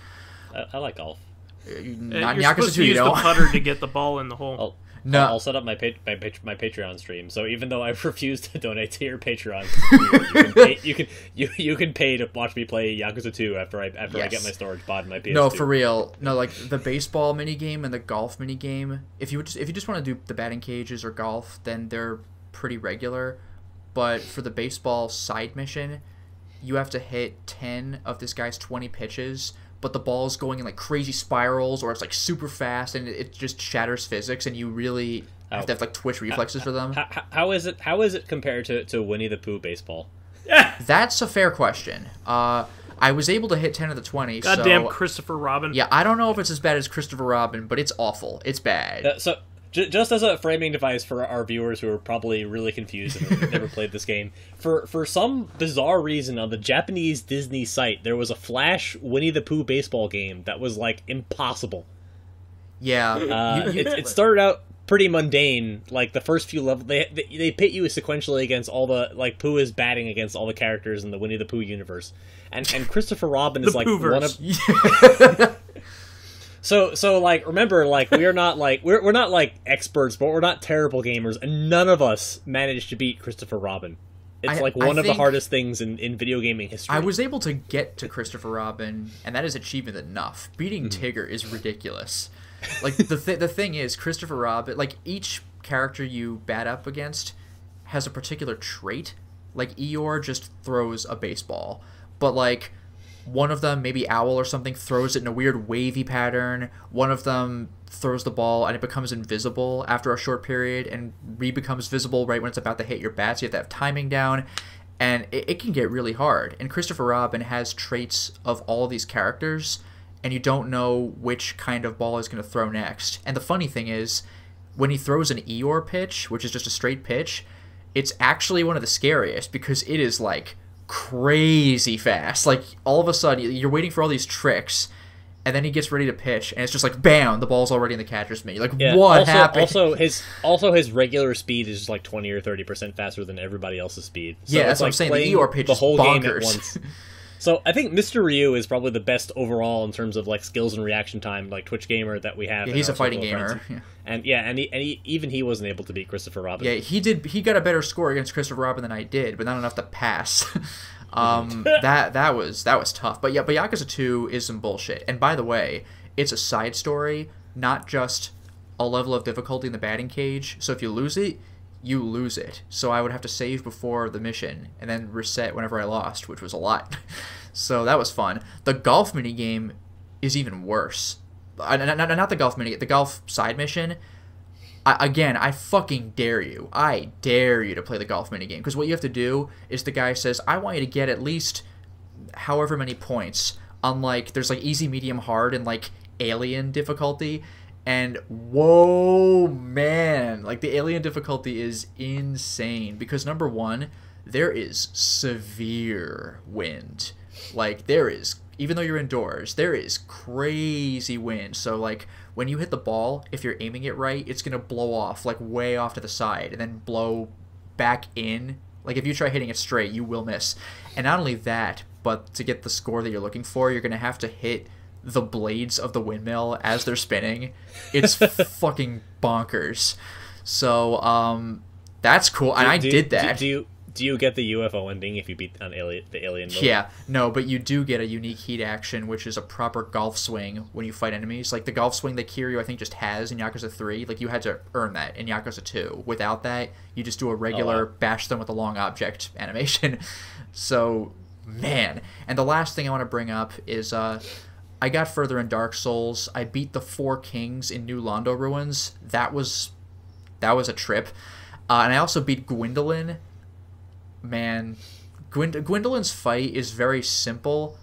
I like golf. Not you're supposed to use the putter to get the ball in the hole. I'll set up my Patreon stream. So even though I refuse to donate to your Patreon, you can pay to watch me play Yakuza 2 after I get my storage pod and my PS2. No, for real. No, like the baseball minigame and the golf minigame. If you just want to do the batting cages or golf, then they're pretty regular. But for the baseball side mission, you have to hit 10 of this guy's 20 pitches, but the ball's going in like crazy spirals, or it's like super fast, and it just shatters physics, and you really have to have like twitch reflexes for them. How is it compared to Winnie the Pooh baseball? That's a fair question. I was able to hit 10 of the 20. Goddamn Christopher Robin. Yeah, I don't know if it's as bad as Christopher Robin, but it's awful. It's bad. So just as a framing device for our viewers who are probably really confused and have never played this game, for some bizarre reason on the Japanese Disney site, there was a Flash Winnie the Pooh baseball game that was like impossible. Yeah, it started out pretty mundane. Like the first few levels, they pit you sequentially against all the like Pooh is batting against all the characters in the Winnie the Pooh universe, and Christopher Robin is like one of. So like remember, like we're not like we're not like experts, but we're not terrible gamers, and none of us managed to beat Christopher Robin. It's one of the hardest things in video gaming history. I was able to get to Christopher Robin, and that is achievement enough. Beating Tigger is ridiculous. Like the thing is, Christopher Robin, like each character you bat up against has a particular trait. Like Eeyore just throws a baseball, but like one of them, maybe Owl or something, throws it in a weird wavy pattern. One of them throws the ball and it becomes invisible after a short period and re-becomes visible right when it's about to hit your bat, so you have to have timing down. And it can get really hard. And Christopher Robin has traits of all these characters, and you don't know which kind of ball is going to throw next. And the funny thing is, when he throws an Eeyore pitch, which is just a straight pitch, it's actually one of the scariest because it is like crazy fast. Like, all of a sudden, you're waiting for all these tricks, and then he gets ready to pitch, and it's just like, bam, the ball's already in the catcher's mitt. You're like, what happened? Also, his regular speed is just like 20 or 30% faster than everybody else's speed. So that's what I'm saying. The Eeyore pitch is bonkers. Game at once. So I think Mr. Ryu is probably the best overall in terms of like skills and reaction time, like Twitch gamer that we have. Yeah, he's a fighting gamer. And even he wasn't able to beat Christopher Robin. Yeah, he got a better score against Christopher Robin than I did, but not enough to pass. That was tough. But Yakuza 2 is some bullshit. And by the way, it's a side story, not just a level of difficulty in the batting cage. So if you lose it, you lose it. So I would have to save before the mission and then reset whenever I lost, which was a lot. So that was fun. The golf minigame is even worse. Not the golf minigame, the golf side mission. I fucking dare you. I dare you to play the golf minigame. Because what you have to do is the guy says, I want you to get at least however many points. Unlike, there's like easy, medium, hard, and like alien difficulty. And whoa, man, like the alien difficulty is insane because number one, there is severe wind. Like there is, even though you're indoors, there is crazy wind. So like when you hit the ball, if you're aiming it right, it's going to blow off like way off to the side and then blow back in. Like if you try hitting it straight, you will miss. And not only that, but to get the score that you're looking for, you're going to have to hit the blades of the windmill as they're spinning. It's fucking bonkers. So that's cool, and I did that. Do you get the UFO ending if you beat the alien mode? Yeah, no, but you do get a unique heat action, which is a proper golf swing when you fight enemies. Like the golf swing that Kiryu I think just has in Yakuza 3, like you had to earn that in Yakuza 2. Without that, you just do a regular bash them with a long object animation. So, man. And the last thing I want to bring up is I got further in Dark Souls. I beat the 4 kings in New Londo Ruins. That was a trip. And I also beat Gwendolyn. Man, Gwendolyn's fight is very simple,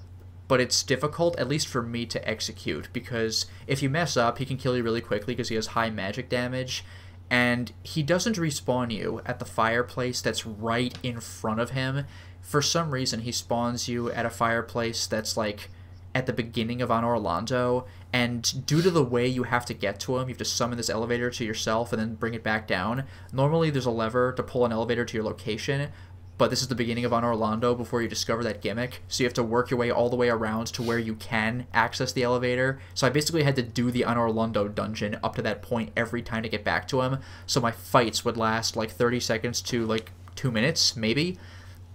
but it's difficult, at least for me, to execute. Because if you mess up, he can kill you really quickly because he has high magic damage. And he doesn't respawn you at the fireplace that's right in front of him. For some reason, he spawns you at a fireplace that's like at the beginning of Honor Orlando, and due to the way you have to get to him, you have to summon this elevator to yourself and then bring it back down. Normally there's a lever to pull an elevator to your location, but this is the beginning of Honor Orlando before you discover that gimmick, so you have to work your way all the way around to where you can access the elevator. So I basically had to do the Honor Orlando dungeon up to that point every time to get back to him, so my fights would last like 30 seconds to like 2 minutes, maybe,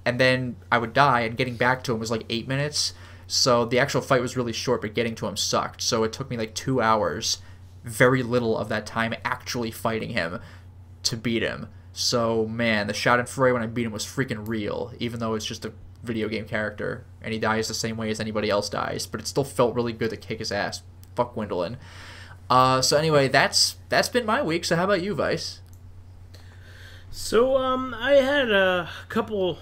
and then I would die, and getting back to him was like 8 minutes. So the actual fight was really short, but getting to him sucked. So it took me like 2 hours, very little of that time actually fighting him, to beat him. So, man, the Schadenfreude when I beat him was freaking real, even though it's just a video game character, and he dies the same way as anybody else dies. But it still felt really good to kick his ass. Fuck Gwendolyn. So anyway, that's been my week. So how about you, Vice? So I had a couple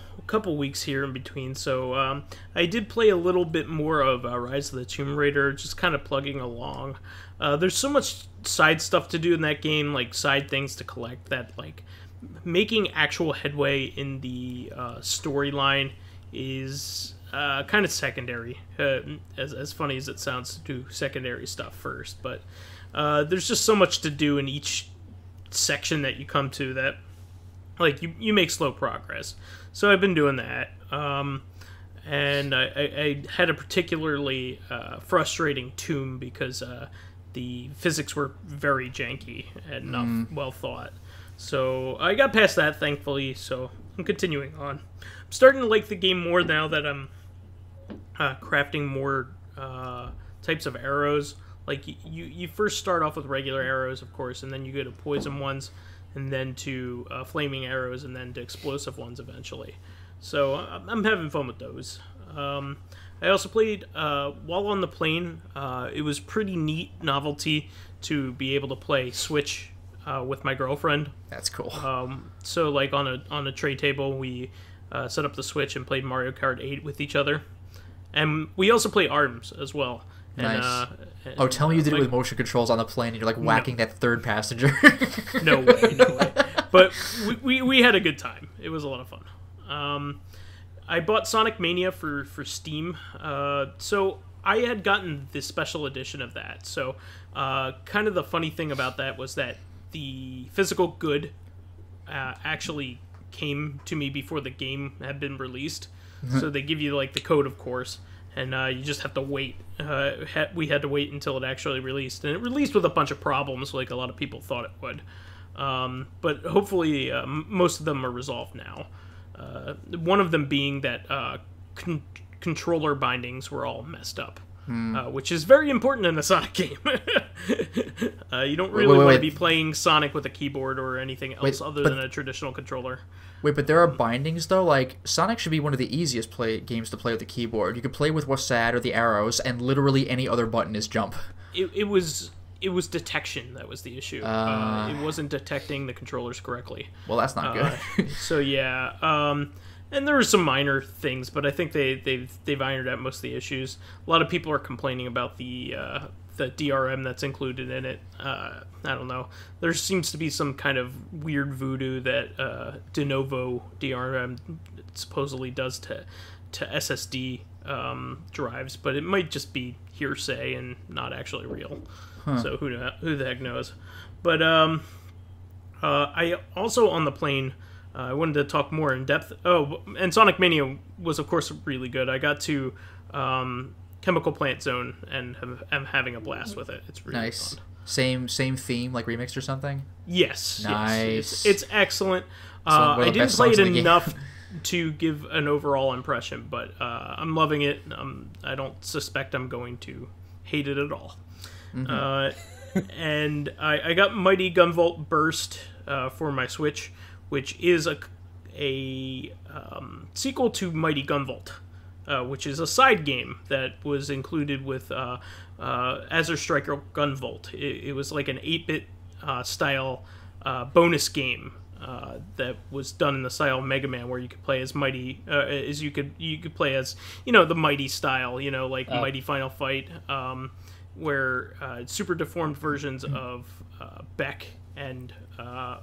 weeks here in between. So I did play a little bit more of Rise of the Tomb Raider, just kind of plugging along. There's so much side stuff to do in that game, like side things to collect, that like making actual headway in the storyline is kind of secondary. As funny as it sounds to do secondary stuff first, but there's just so much to do in each section that you come to that like you make slow progress. So I've been doing that, and I had a particularly frustrating tomb because the physics were very janky and not well thought. So I got past that, thankfully, so I'm continuing on. I'm starting to like the game more now that I'm crafting more types of arrows. Like, you first start off with regular arrows, of course, and then you go to poison ones, and then to flaming arrows, and then to explosive ones eventually. So I'm having fun with those. I also played while on the plane. It was pretty neat novelty to be able to play Switch with my girlfriend. That's cool. So like on a tray table, we set up the Switch and played Mario Kart 8 with each other, and we also play ARMS as well. Nice. And, tell me you did it with motion controls on the plane, and you're like whacking that third passenger. No way. But we had a good time. It was a lot of fun. I bought Sonic Mania for Steam. So I had gotten the special edition of that. So kind of the funny thing about that was that the physical good actually came to me before the game had been released. So they give you like the code, of course, and you just have to wait. We had to wait until it actually released, and it released with a bunch of problems, like a lot of people thought it would. But hopefully, most of them are resolved now. One of them being that controller bindings were all messed up, which is very important in a Sonic game. You don't really want to be playing Sonic with a keyboard or anything else other than a traditional controller. Wait, but there are bindings, though? Like, Sonic should be one of the easiest games to play with a keyboard. You can play with WASD or the arrows, and literally any other button is jump. It was detection that was the issue. It wasn't detecting the controllers correctly. Well, that's not good. So, yeah. And there were some minor things, but I think they've ironed out most of the issues. A lot of people are complaining about the DRM that's included in it. I don't know. There seems to be some kind of weird voodoo that de novo DRM supposedly does to SSD drives, but it might just be hearsay and not actually real. So who the heck knows? But I also on the plane. I wanted to talk more in depth. Oh, and Sonic Mania was, of course, really good. I got to Chemical Plant Zone and am having a blast with it. It's really nice. Fun. Same theme, like remixed or something? Yes. Nice. Yes. It's excellent. I didn't play it enough to give an overall impression, but I'm loving it. I don't suspect I'm going to hate it at all. Mm-hmm. And I got Mighty Gunvolt Burst for my Switch, which is a sequel to Mighty Gunvolt, which is a side game that was included with Azure Striker Gunvolt. It was like an 8-bit style bonus game that was done in the style of Mega Man, where you could play as Mighty, as you could play as the Mighty style, like Mighty Final Fight, where super deformed versions of Beck and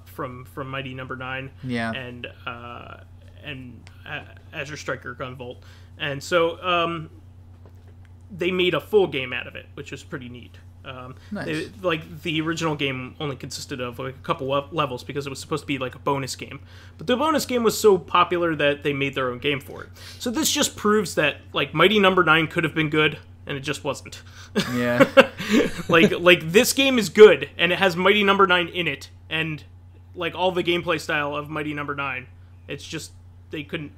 from Mighty Number 9, and Azure Striker Gunvolt, and so they made a full game out of it, which was pretty neat. Nice. The original game only consisted of like a couple of levels because it was supposed to be like a bonus game, but the bonus game was so popular that they made their own game for it. So this just proves that like Mighty Number 9 could have been good, and it just wasn't. Yeah. like this game is good, and it has Mighty Number 9 in it, and like all the gameplay style of Mighty Number 9. It's just they couldn't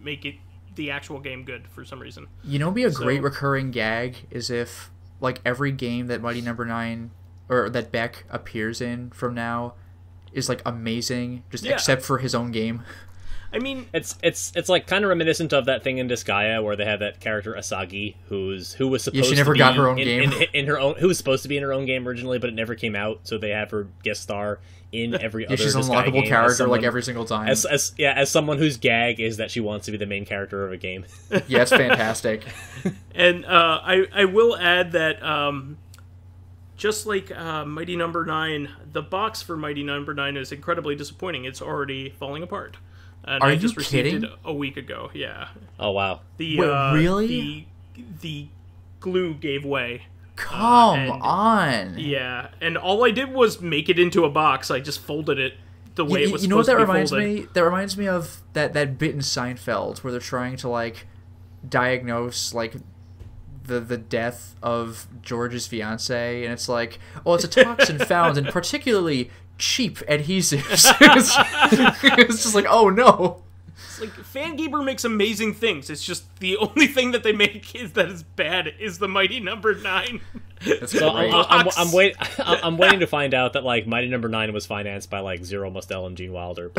make it the actual game good for some reason. It'd be a great recurring gag is if like every game that Mighty Number 9 or that Beck appears in from now is like amazing, except for his own game. I mean, it's like kind of reminiscent of that thing in Disgaea where they had that character Asagi who was supposed she never to be got her own game in her own, who was supposed to be in her own game originally, but it never came out, so they have her guest star in every other. She's an Disgaea unlockable game character someone, like every single time. As someone whose gag is that she wants to be the main character of a game. Yeah, it's fantastic. And I will add that just like Mighty Number 9, the box for Mighty Number 9 is incredibly disappointing. It's already falling apart. And Are I just you received kidding? it a week ago. Yeah. Oh wow. Wait, really? The glue gave way. Come on. Yeah, and all I did was make it into a box. I just folded it the way it was supposed to be folded. That reminds me of that bit in Seinfeld where they're trying to like diagnose like the death of George's fiance, and it's like, oh, it's a toxin found in particularly cheap adhesives. It's just like, oh no. It's like Fangamer makes amazing things. It's just the only thing that they make that is bad is the Mighty Number 9. So I'm waiting to find out that like Mighty Number 9 was financed by like Zero Mostel and Gene Wilder.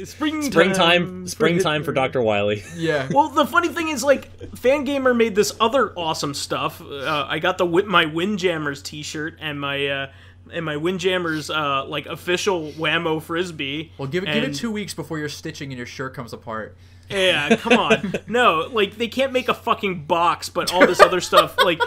Springtime for Dr. Wily. Yeah. Well, the funny thing is, like, Fangamer made this other awesome stuff. I got my Windjammers T-shirt and my Windjammers like official Whammo frisbee. Well, give it 2 weeks before your stitching and your shirt comes apart. Yeah, come on. No, like they can't make a fucking box, but all this other stuff, like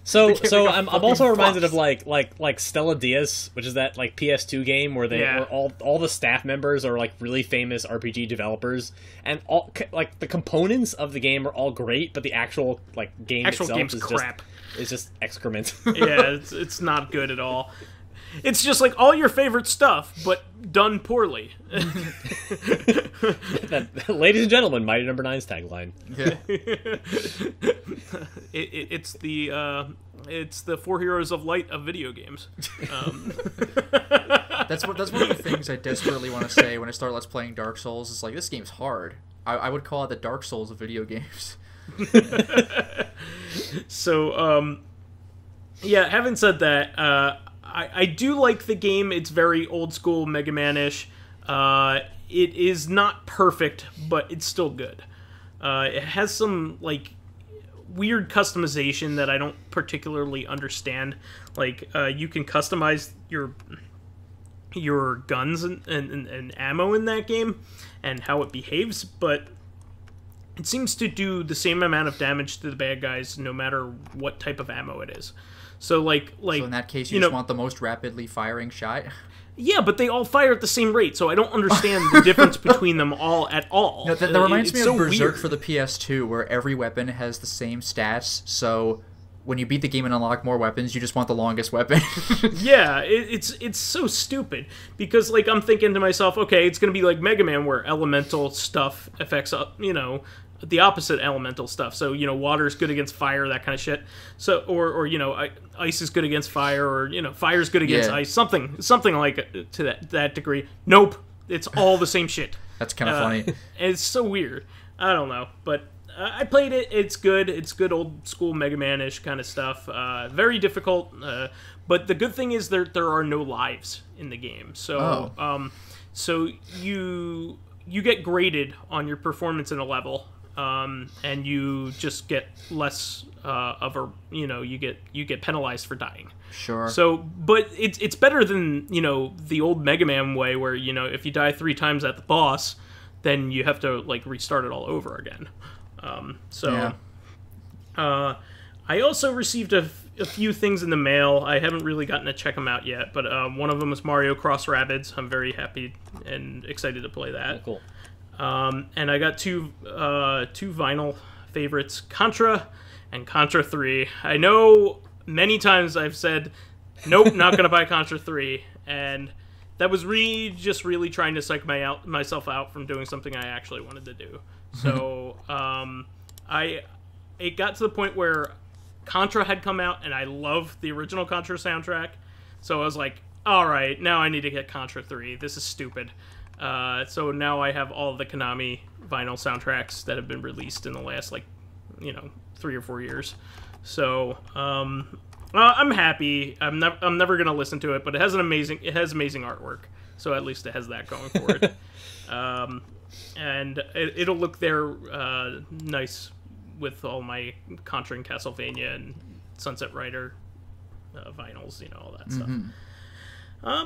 So The game got I'm fucking also reminded of flopped. like Stella Diaz, which is that like PS2 game where where all the staff members are like really famous RPG developers, and all like the components of the game are all great, but the actual like game itself game's is crap. just excrement. Yeah, it's not good at all. It's just like all your favorite stuff, but done poorly. Ladies and gentlemen, Mighty Number 9's tagline. Yeah. It's the Four Heroes of Light of video games. That's one of the things I desperately want to say when I start Let's Playing Dark Souls. It's like, this game's hard. I would call it the Dark Souls of video games. So, yeah, having said that, I do like the game. It's very old school Mega Man-ish. It is not perfect, but it's still good. It has some, like, weird customization that I don't particularly understand. Like, you can customize your guns and ammo in that game and how it behaves, but it seems to do the same amount of damage to the bad guys no matter what type of ammo it is. So so in that case, you just want the most rapidly firing shot? Yeah, but they all fire at the same rate, so I don't understand the difference between them all at all. No, that reminds me of so Berserk weird. for the PS2, where every weapon has the same stats, so when you beat the game and unlock more weapons, you just want the longest weapon. Yeah, it's so stupid, because, like, I'm thinking to myself, okay, it's going to be like Mega Man, where elemental stuff affects, the opposite elemental stuff. So, water's good against fire, that kind of shit. So, or ice is good against fire, or, fire's good against ice, something like to that degree. Nope, it's all the same shit. That's kind of funny. It's so weird. I don't know, but I played it. It's good. It's good old school Mega Man-ish kind of stuff. Very difficult, but the good thing is there are no lives in the game. So so you get graded on your performance in a level. And you just get less of a, you get penalized for dying. Sure. So, but it's better than, the old Mega Man way where, if you die 3 times at the boss, then you have to, like, restart it all over again. I also received a few things in the mail. I haven't really gotten to check them out yet, but one of them is Mario Cross Rabbids. I'm very happy and excited to play that. Oh, cool. And I got two vinyl favorites, Contra and Contra 3. I know many times I've said, nope, not going to buy Contra 3, and that was just really trying to psych myself out from doing something I actually wanted to do. So it got to the point where Contra had come out, and I loved the original Contra soundtrack, so I was like, alright, now I need to get Contra 3. This is stupid. So now I have all the Konami vinyl soundtracks that have been released in the last, 3 or 4 years. So, I'm happy. I'm never gonna listen to it, but it has amazing artwork. So at least it has that going for it. And it'll look there nice with all my Contra and Castlevania and Sunset Rider vinyls, all that stuff.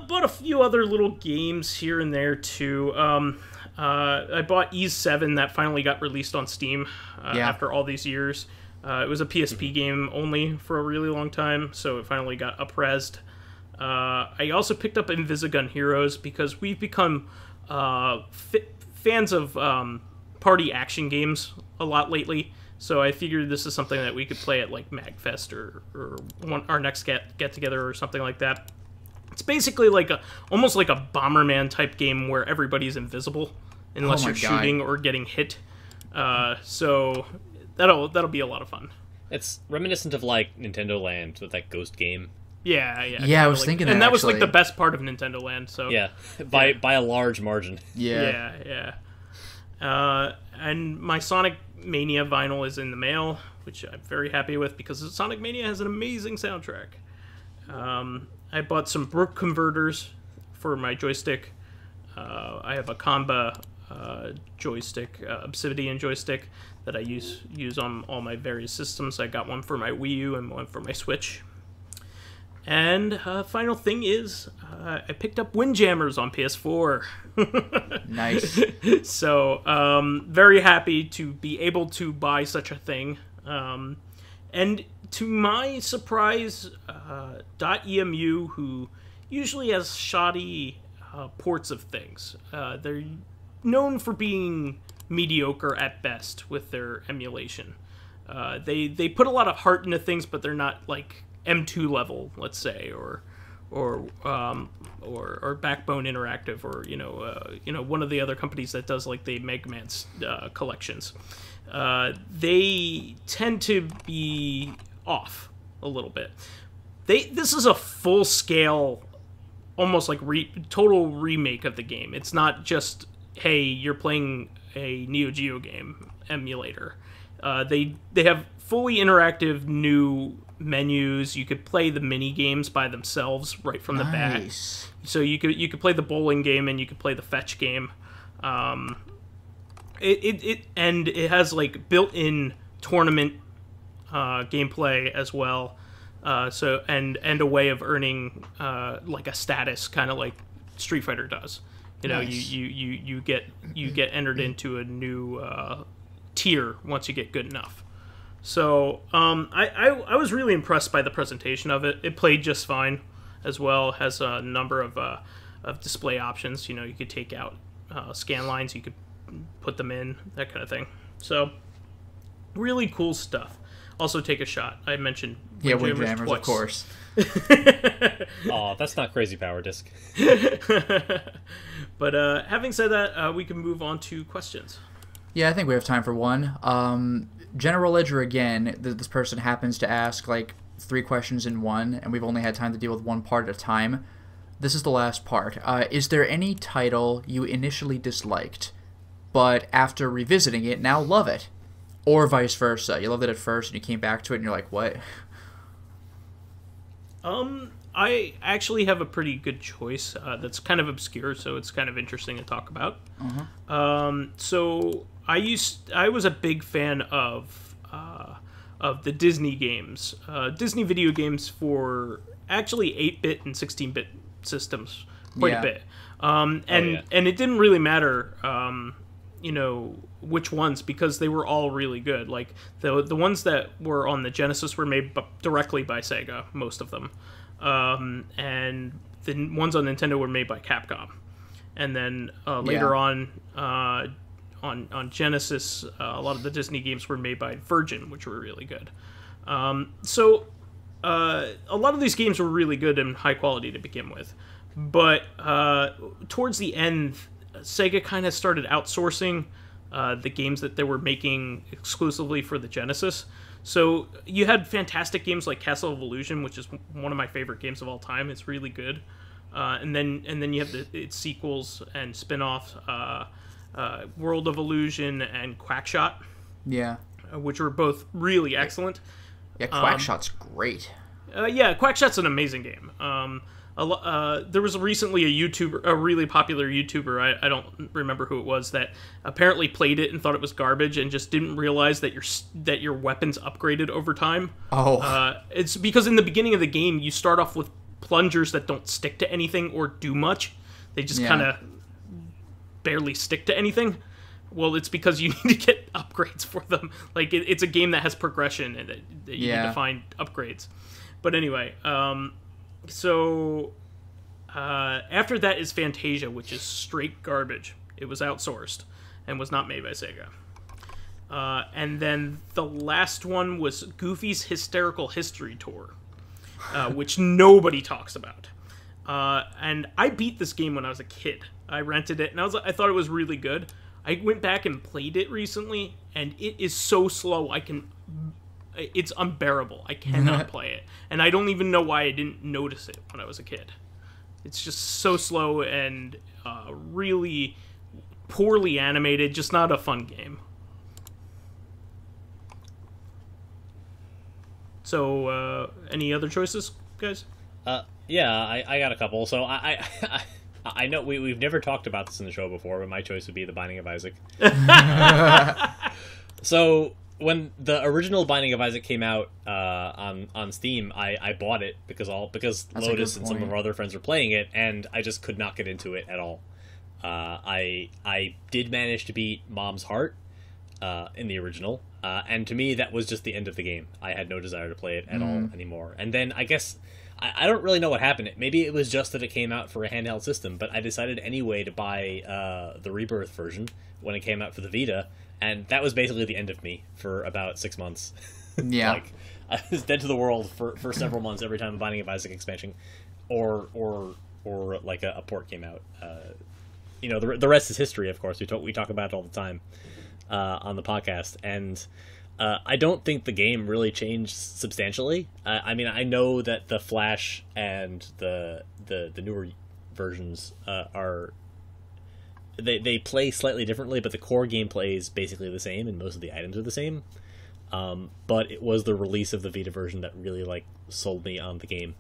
Bought a few other little games here and there, too. I bought Ys 7, that finally got released on Steam after all these years. It was a PSP game only for a really long time, so it finally got up-resed. I also picked up Invisigun Heroes because we've become fans of party action games a lot lately. So I figured this is something that we could play at, like, MagFest or our next get-together or something like that. It's basically almost like a Bomberman type game where everybody's invisible unless you're shooting or getting hit. So that'll be a lot of fun. It's reminiscent of like Nintendo Land with that ghost game. Yeah. Yeah, I was thinking that, and that was actually. like the best part of Nintendo Land. So yeah, by a large margin. Yeah. And my Sonic Mania vinyl is in the mail, which I'm very happy with because Sonic Mania has an amazing soundtrack. I bought some Brook converters for my joystick. I have a Kamba joystick, Obsidian joystick that I use on all my various systems. I got one for my Wii U and one for my Switch. And final thing is, I picked up Windjammers on PS4. Nice. So, very happy to be able to buy such a thing. And to my surprise, .emu, who usually has shoddy ports of things, they're known for being mediocre at best with their emulation. They put a lot of heart into things, but they're not like M2 level, let's say, or Backbone Interactive, or one of the other companies that does like the Mega Man collections. They tend to be off a little bit. This is a full scale, almost like total remake of the game. It's not just, hey, you're playing a Neo Geo game emulator. They have fully interactive new menus. You could play the mini games by themselves right from the bat. So you could play the bowling game, and you could play the fetch game. It has like built-in tournament gameplay as well. So and a way of earning like a status, kind of like Street Fighter does. You get entered into a new tier once you get good enough. So I was really impressed by the presentation of it. It played just fine as well. It has a number of display options. You could take out scan lines, you could put them in, that kind of thing. So really cool stuff. Also, take a shot. I mentioned Windjammers, of course. Oh, that's not Crazy Power Disc. But having said that, we can move on to questions. Yeah, I think we have time for one. General Ledger again. This person happens to ask like 3 questions in one, and we've only had time to deal with one part at a time. This is the last part. Is there any title you initially disliked, but after revisiting it, now love it? Or vice versa. You loved it at first, and you came back to it, and you're like, what? I actually have a pretty good choice that's kind of obscure, so it's kind of interesting to talk about. So I was a big fan of the Disney games, Disney video games for actually 8-bit and 16-bit systems, quite a bit. And it didn't really matter, which ones, because they were all really good. Like the ones that were on the Genesis were made directly by Sega, most of them. And the ones on Nintendo were made by Capcom. And then later on Genesis, a lot of the Disney games were made by Virgin, which were really good. So a lot of these games were really good and high quality to begin with. But towards the end, Sega kind of started outsourcing the games that they were making exclusively for the Genesis. So you had fantastic games like Castle of Illusion, which is one of my favorite games of all time. It's really good. And then you have its sequels and spin-offs, World of Illusion and Quackshot. Yeah. Which were both really excellent. Yeah, Quackshot's great. Yeah, Quackshot's an amazing game. There was recently a really popular YouTuber, I don't remember who it was, that apparently played it and thought it was garbage and just didn't realize that your weapons upgraded over time. It's because in the beginning of the game, you start off with plungers that don't stick to anything or do much. They just kind of barely stick to anything. Well, it's because you need to get upgrades for them. Like, it's a game that has progression and that you need to find upgrades. But anyway, so after that is Fantasia, which is straight garbage. It was outsourced and was not made by Sega. And then the last one was Goofy's Hysterical History Tour, which nobody talks about. And I beat this game when I was a kid. I rented it, and I thought it was really good. I went back and played it recently, and it is so slow. It's unbearable. I cannot play it. And I don't even know why I didn't notice it when I was a kid. It's just so slow and really poorly animated. Just not a fun game. So, any other choices, guys? Yeah, I got a couple. So I know we've never talked about this in the show before, but my choice would be The Binding of Isaac. So when the original Binding of Isaac came out on Steam, I bought it because Lotus and some of our other friends were playing it, and I just could not get into it at all. I did manage to beat Mom's Heart, in the original, and to me that was just the end of the game. I had no desire to play it at all anymore. And then I guess I don't really know what happened. Maybe it was just that it came out for a handheld system, but I decided anyway to buy the Rebirth version when it came out for the Vita, and that was basically the end of me for about 6 months. Yeah. Like, I was dead to the world for several months every time I'm buying a VyseThe expansion, or like a port came out. The rest is history. Of course, we talk about it all the time on the podcast, and I don't think the game really changed substantially. I mean, I know that the Flash and the newer versions they play slightly differently, but the core gameplay is basically the same, and most of the items are the same. But it was the release of the Vita version that really like sold me on the game.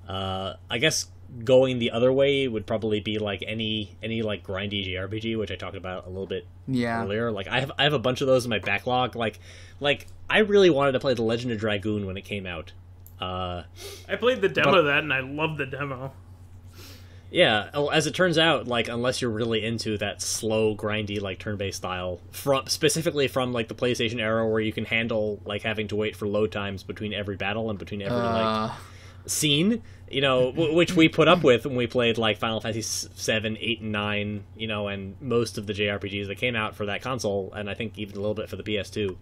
I guess going the other way would probably be like any like grindy JRPG, which I talked about a little bit earlier. Like I have a bunch of those in my backlog. Like I really wanted to play The Legend of Dragoon when it came out. I played the demo of that, and I loved the demo. Yeah, as it turns out, like, unless you're really into that slow, grindy, like, turn-based style, specifically from, like, the PlayStation era where you can handle, like, having to wait for load times between every battle and between every, like, scene, which we put up with when we played, like, Final Fantasy VII, 8, and 9, and most of the JRPGs that came out for that console, and I think even a little bit for the PS2.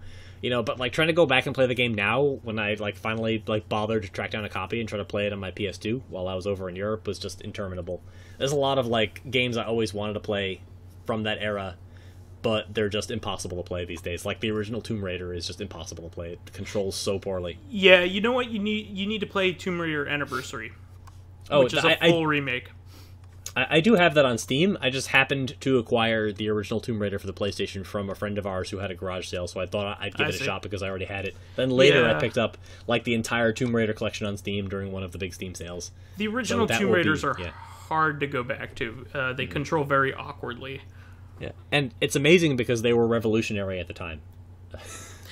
But, like, trying to go back and play the game now, when I, like, finally, like, bothered to track down a copy and try to play it on my PS2 while I was over in Europe was just interminable. There's a lot of, like, games I always wanted to play from that era, but they're just impossible to play these days. Like, the original Tomb Raider is just impossible to play. It controls so poorly. Yeah, you know what? You need to play Tomb Raider Anniversary, which is a full remake. I do have that on Steam. I just happened to acquire the original Tomb Raider for the PlayStation from a friend of ours who had a garage sale, so I thought I'd give it a shot because I already had it. Then later I picked up like the entire Tomb Raider collection on Steam during one of the big Steam sales. The original Tomb Raiders are hard to go back to. They control very awkwardly. Yeah, and it's amazing because they were revolutionary at the time.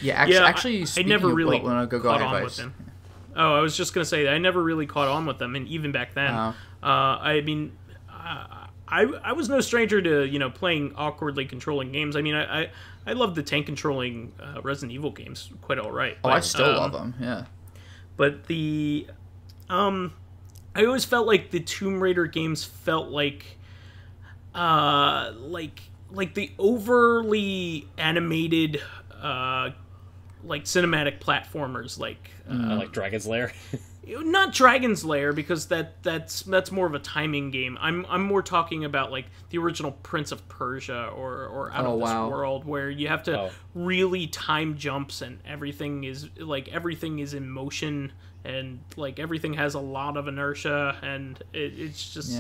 Actually, I never really caught on with them. Oh, I was just going to say, I never really caught on with them, and even back then. I mean... I was no stranger to playing awkwardly controlling games. I mean, I love the tank controlling Resident Evil games quite all right. But, I still love them. Yeah, but the I always felt like the Tomb Raider games felt like the overly animated like cinematic platformers like Dragon's Lair. Not Dragon's Lair, because that's more of a timing game. I'm more talking about like the original Prince of Persia or Out of This World, where you have to really time jumps and everything is in motion and like everything has a lot of inertia and it's just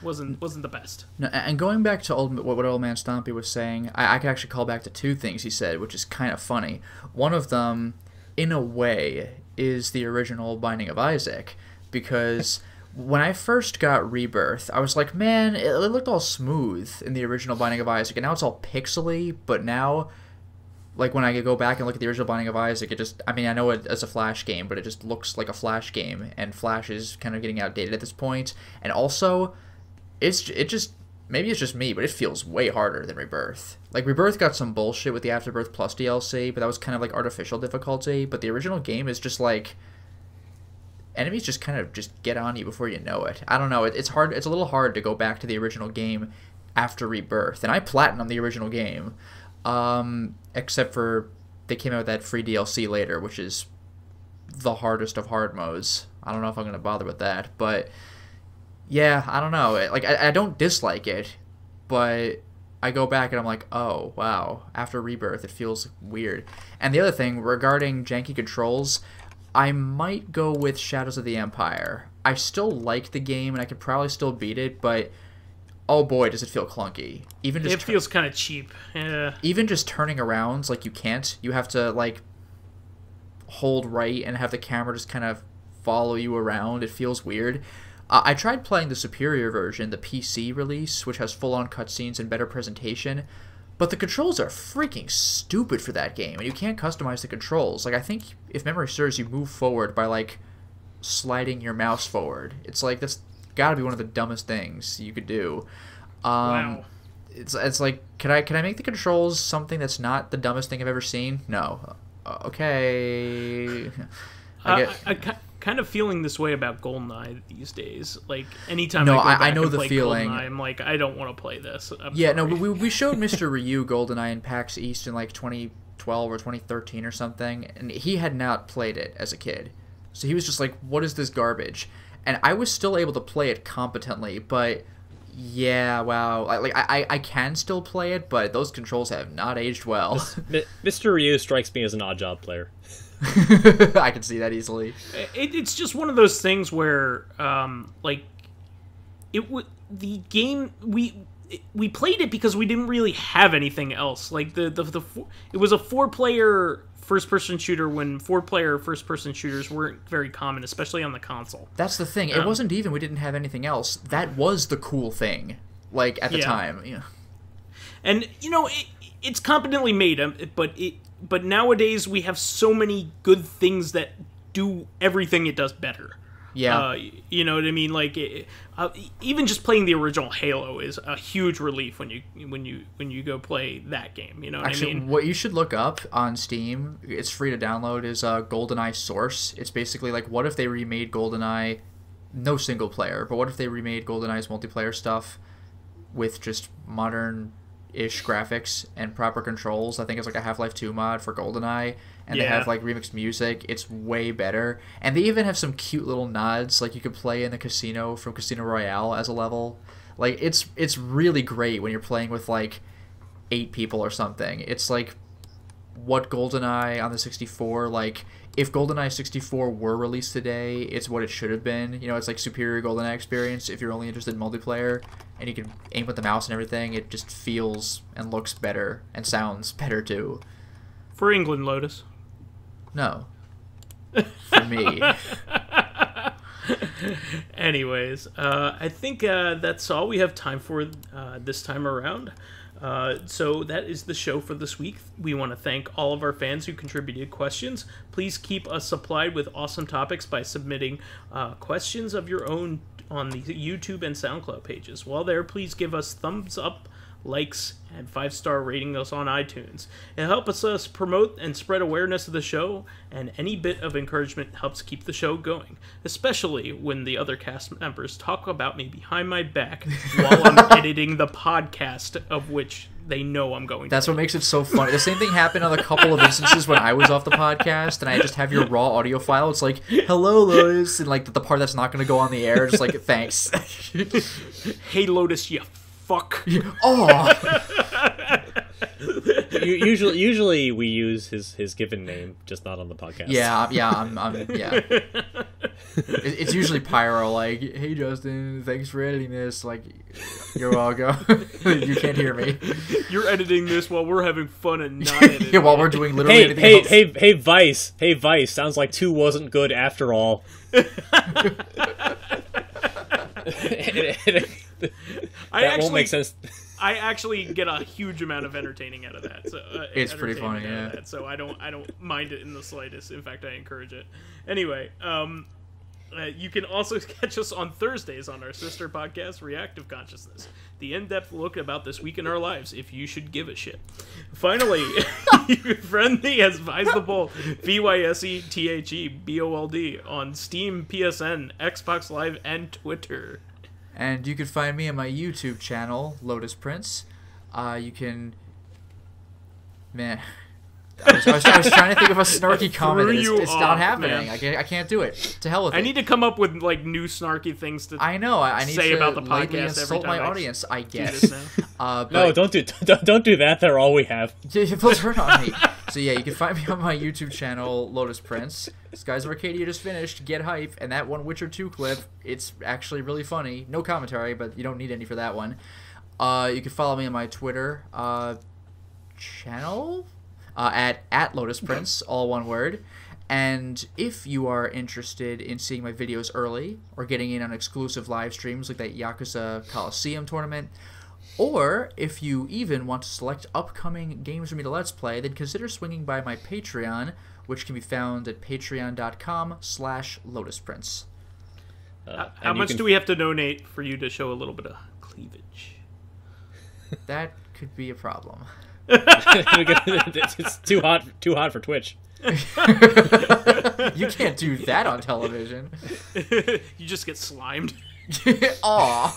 wasn't the best. No, and going back to what OldManStompy was saying, I could actually call back to two things he said, which is kind of funny. One of them, in a way, is the original Binding of Isaac, because when I first got Rebirth, I was like, man, it looked all smooth in the original Binding of Isaac, and now it's all pixely, but now, like, when I go back and look at the original Binding of Isaac, it just, I mean, I know it's a Flash game, but it just looks like a Flash game, and Flash is kind of getting outdated at this point, and also, maybe it's just me, but it feels way harder than Rebirth. Like, Rebirth got some bullshit with the Afterbirth Plus DLC, but that was kind of like artificial difficulty, but the original game is just like, enemies just kind of just get on you before you know it. I don't know, it's hard. It's a little hard to go back to the original game after Rebirth, and I platinumed the original game, except for they came out with that free DLC later, which is the hardest of hard modes. I don't know if I'm going to bother with that, but yeah, I don't know. Like, I don't dislike it, but I go back and I'm like, oh, wow, after Rebirth, it feels weird. And the other thing, regarding janky controls, I might go with Shadows of the Empire. I still like the game, and I could probably still beat it, but oh boy, does it feel clunky. It feels kind of cheap. Yeah. Even just turning around, like, you can't. You have to, like, hold right and have the camera just kind of follow you around. It feels weird. I tried playing the superior version, the PC release, which has full-on cutscenes and better presentation, but the controls are freaking stupid for that game, and you can't customize the controls. Like, I think, if memory serves, you move forward by, like, sliding your mouse forward. It's like, that's gotta be one of the dumbest things you could do. Wow. it's like, can I make the controls something that's not the dumbest thing I've ever seen? No. Okay. I kind of feeling this way about GoldenEye these days. Like, anytime No, I go back I know and the play feeling. GoldenEye, I'm like, I don't want to play this. Yeah, no, we showed Mr. Ryu GoldenEye in PAX East in like 2012 or 2013 or something, and he had not played it as a kid. So he was just like, what is this garbage? And I was still able to play it competently, but yeah, wow. I can still play it, but those controls have not aged well. Mr. Ryu strikes me as an odd job player. I can see that easily. It's just one of those things where, like, the game we played it because we didn't really have anything else. Like it was a 4-player first-person shooter when 4-player first-person shooters weren't very common, especially on the console. That's the thing. It wasn't even we didn't have anything else. That was the cool thing, like at the time. Yeah. And it's competently made, but nowadays we have so many good things that do everything it does better. Yeah. You know what I mean? Like, even just playing the original Halo is a huge relief when you go play that game. You know what I mean? What you should look up on Steam, it's free to download, is GoldenEye Source. It's basically like, what if they remade GoldenEye, no single player, but what if they remade GoldenEye's multiplayer stuff with just modern-ish graphics and proper controls? I think it's like a Half-Life 2 mod for GoldenEye. And they have, like, remixed music. It's way better. And they even have some cute little nods. Like, you could play in the casino from Casino Royale as a level. Like, it's really great when you're playing with, like, 8 people or something. It's, like, what GoldenEye on the 64, like, if GoldenEye 64 were released today, it's what it should have been. You know, it's, like, superior GoldenEye experience if you're only interested in multiplayer. And you can aim with the mouse and everything. It just feels and looks better and sounds better, too. For England, Lotus. No. For me. Anyways, I think that's all we have time for this time around. So that is the show for this week. We want to thank all of our fans who contributed questions. Please keep us supplied with awesome topics by submitting questions of your own on the YouTube and SoundCloud pages. While there, please give us thumbs up, likes, and 5-star rating us on iTunes. It helps us promote and spread awareness of the show, and any bit of encouragement helps keep the show going, especially when the other cast members talk about me behind my back while I'm editing the podcast, of which they know I'm going to. That's what makes it so funny. The same thing happened on a couple of instances when I was off the podcast, and I just have your raw audio file. It's like, hello, Lotus, and like the part that's not going to go on the air, just like, thanks. Hey, Lotus, you fuck. Oh. Usually we use his given name, just not on the podcast. Yeah. It's usually Pyro, like, hey Justin, thanks for editing this. Like, you're welcome. You can't hear me. You're editing this while we're having fun and not editing. Yeah, while we're doing literally anything else. Hey, Vice. Sounds like 2 wasn't good after all. That won't make sense. I actually get a huge amount of entertaining out of that. So it's pretty funny, yeah. That, so I don't mind it in the slightest. In fact, I encourage it. Anyway, you can also catch us on Thursdays on our sister podcast, Reactive Consciousness, the in-depth look about this week in our lives, if you should give a shit. Finally, you can friend me as VyseTheBold, VyseTheBold on Steam, PSN, Xbox Live, and Twitter. And you can find me on my YouTube channel, Lotus Prince. You can... Man... I was trying to think of a snarky comment, and it's not happening. I can't do it. To hell with it. I need to come up with like new snarky things to I know. I need say to about the lightly podcast insult every time my audience, I guess. No, don't do that. They're all we have. They'll turn on me. So yeah, you can find me on my YouTube channel, Lotus Prince. Skies of Arcadia just finished. Get hype. And that one Witcher 2 clip, it's actually really funny. No commentary, but you don't need any for that one. You can follow me on my Twitter channel. At Lotus Prince, all one word. And if you are interested in seeing my videos early, or getting in on exclusive live streams like that Yakuza Coliseum tournament, or if you even want to select upcoming games for me to Let's Play, then consider swinging by my Patreon, which can be found at patreon.com/LotusPrince. How much do we have to donate for you to show a little bit of cleavage? That could be a problem. It's too hot for Twitch. You can't do that on television. You just get slimed. Aw.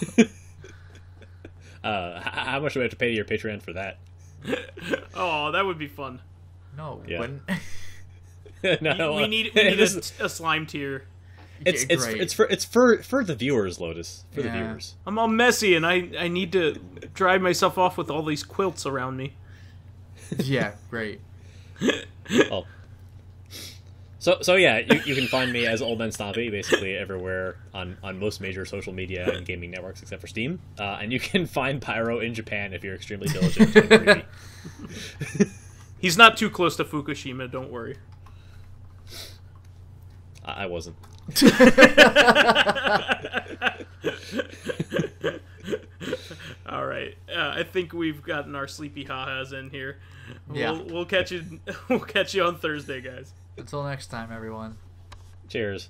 How much do we have to pay to your Patreon for that? Oh, that would be fun. No, Yeah. wouldn't. No, We need a slime tier. It's for the viewers, Lotus. For the Yeah. viewers. I'm all messy, and I need to dry myself off with all these quilts around me. Yeah, great. Oh. So yeah, you can find me as OldManStompy basically everywhere on most major social media and gaming networks except for Steam. And you can find Pyro in Japan if you're extremely diligent and greedy. He's not too close to Fukushima, don't worry. I wasn't. All right, I think we've gotten our sleepy ha-has in here. Yeah. We'll catch you. We'll catch you on Thursday, guys. Until next time, everyone. Cheers.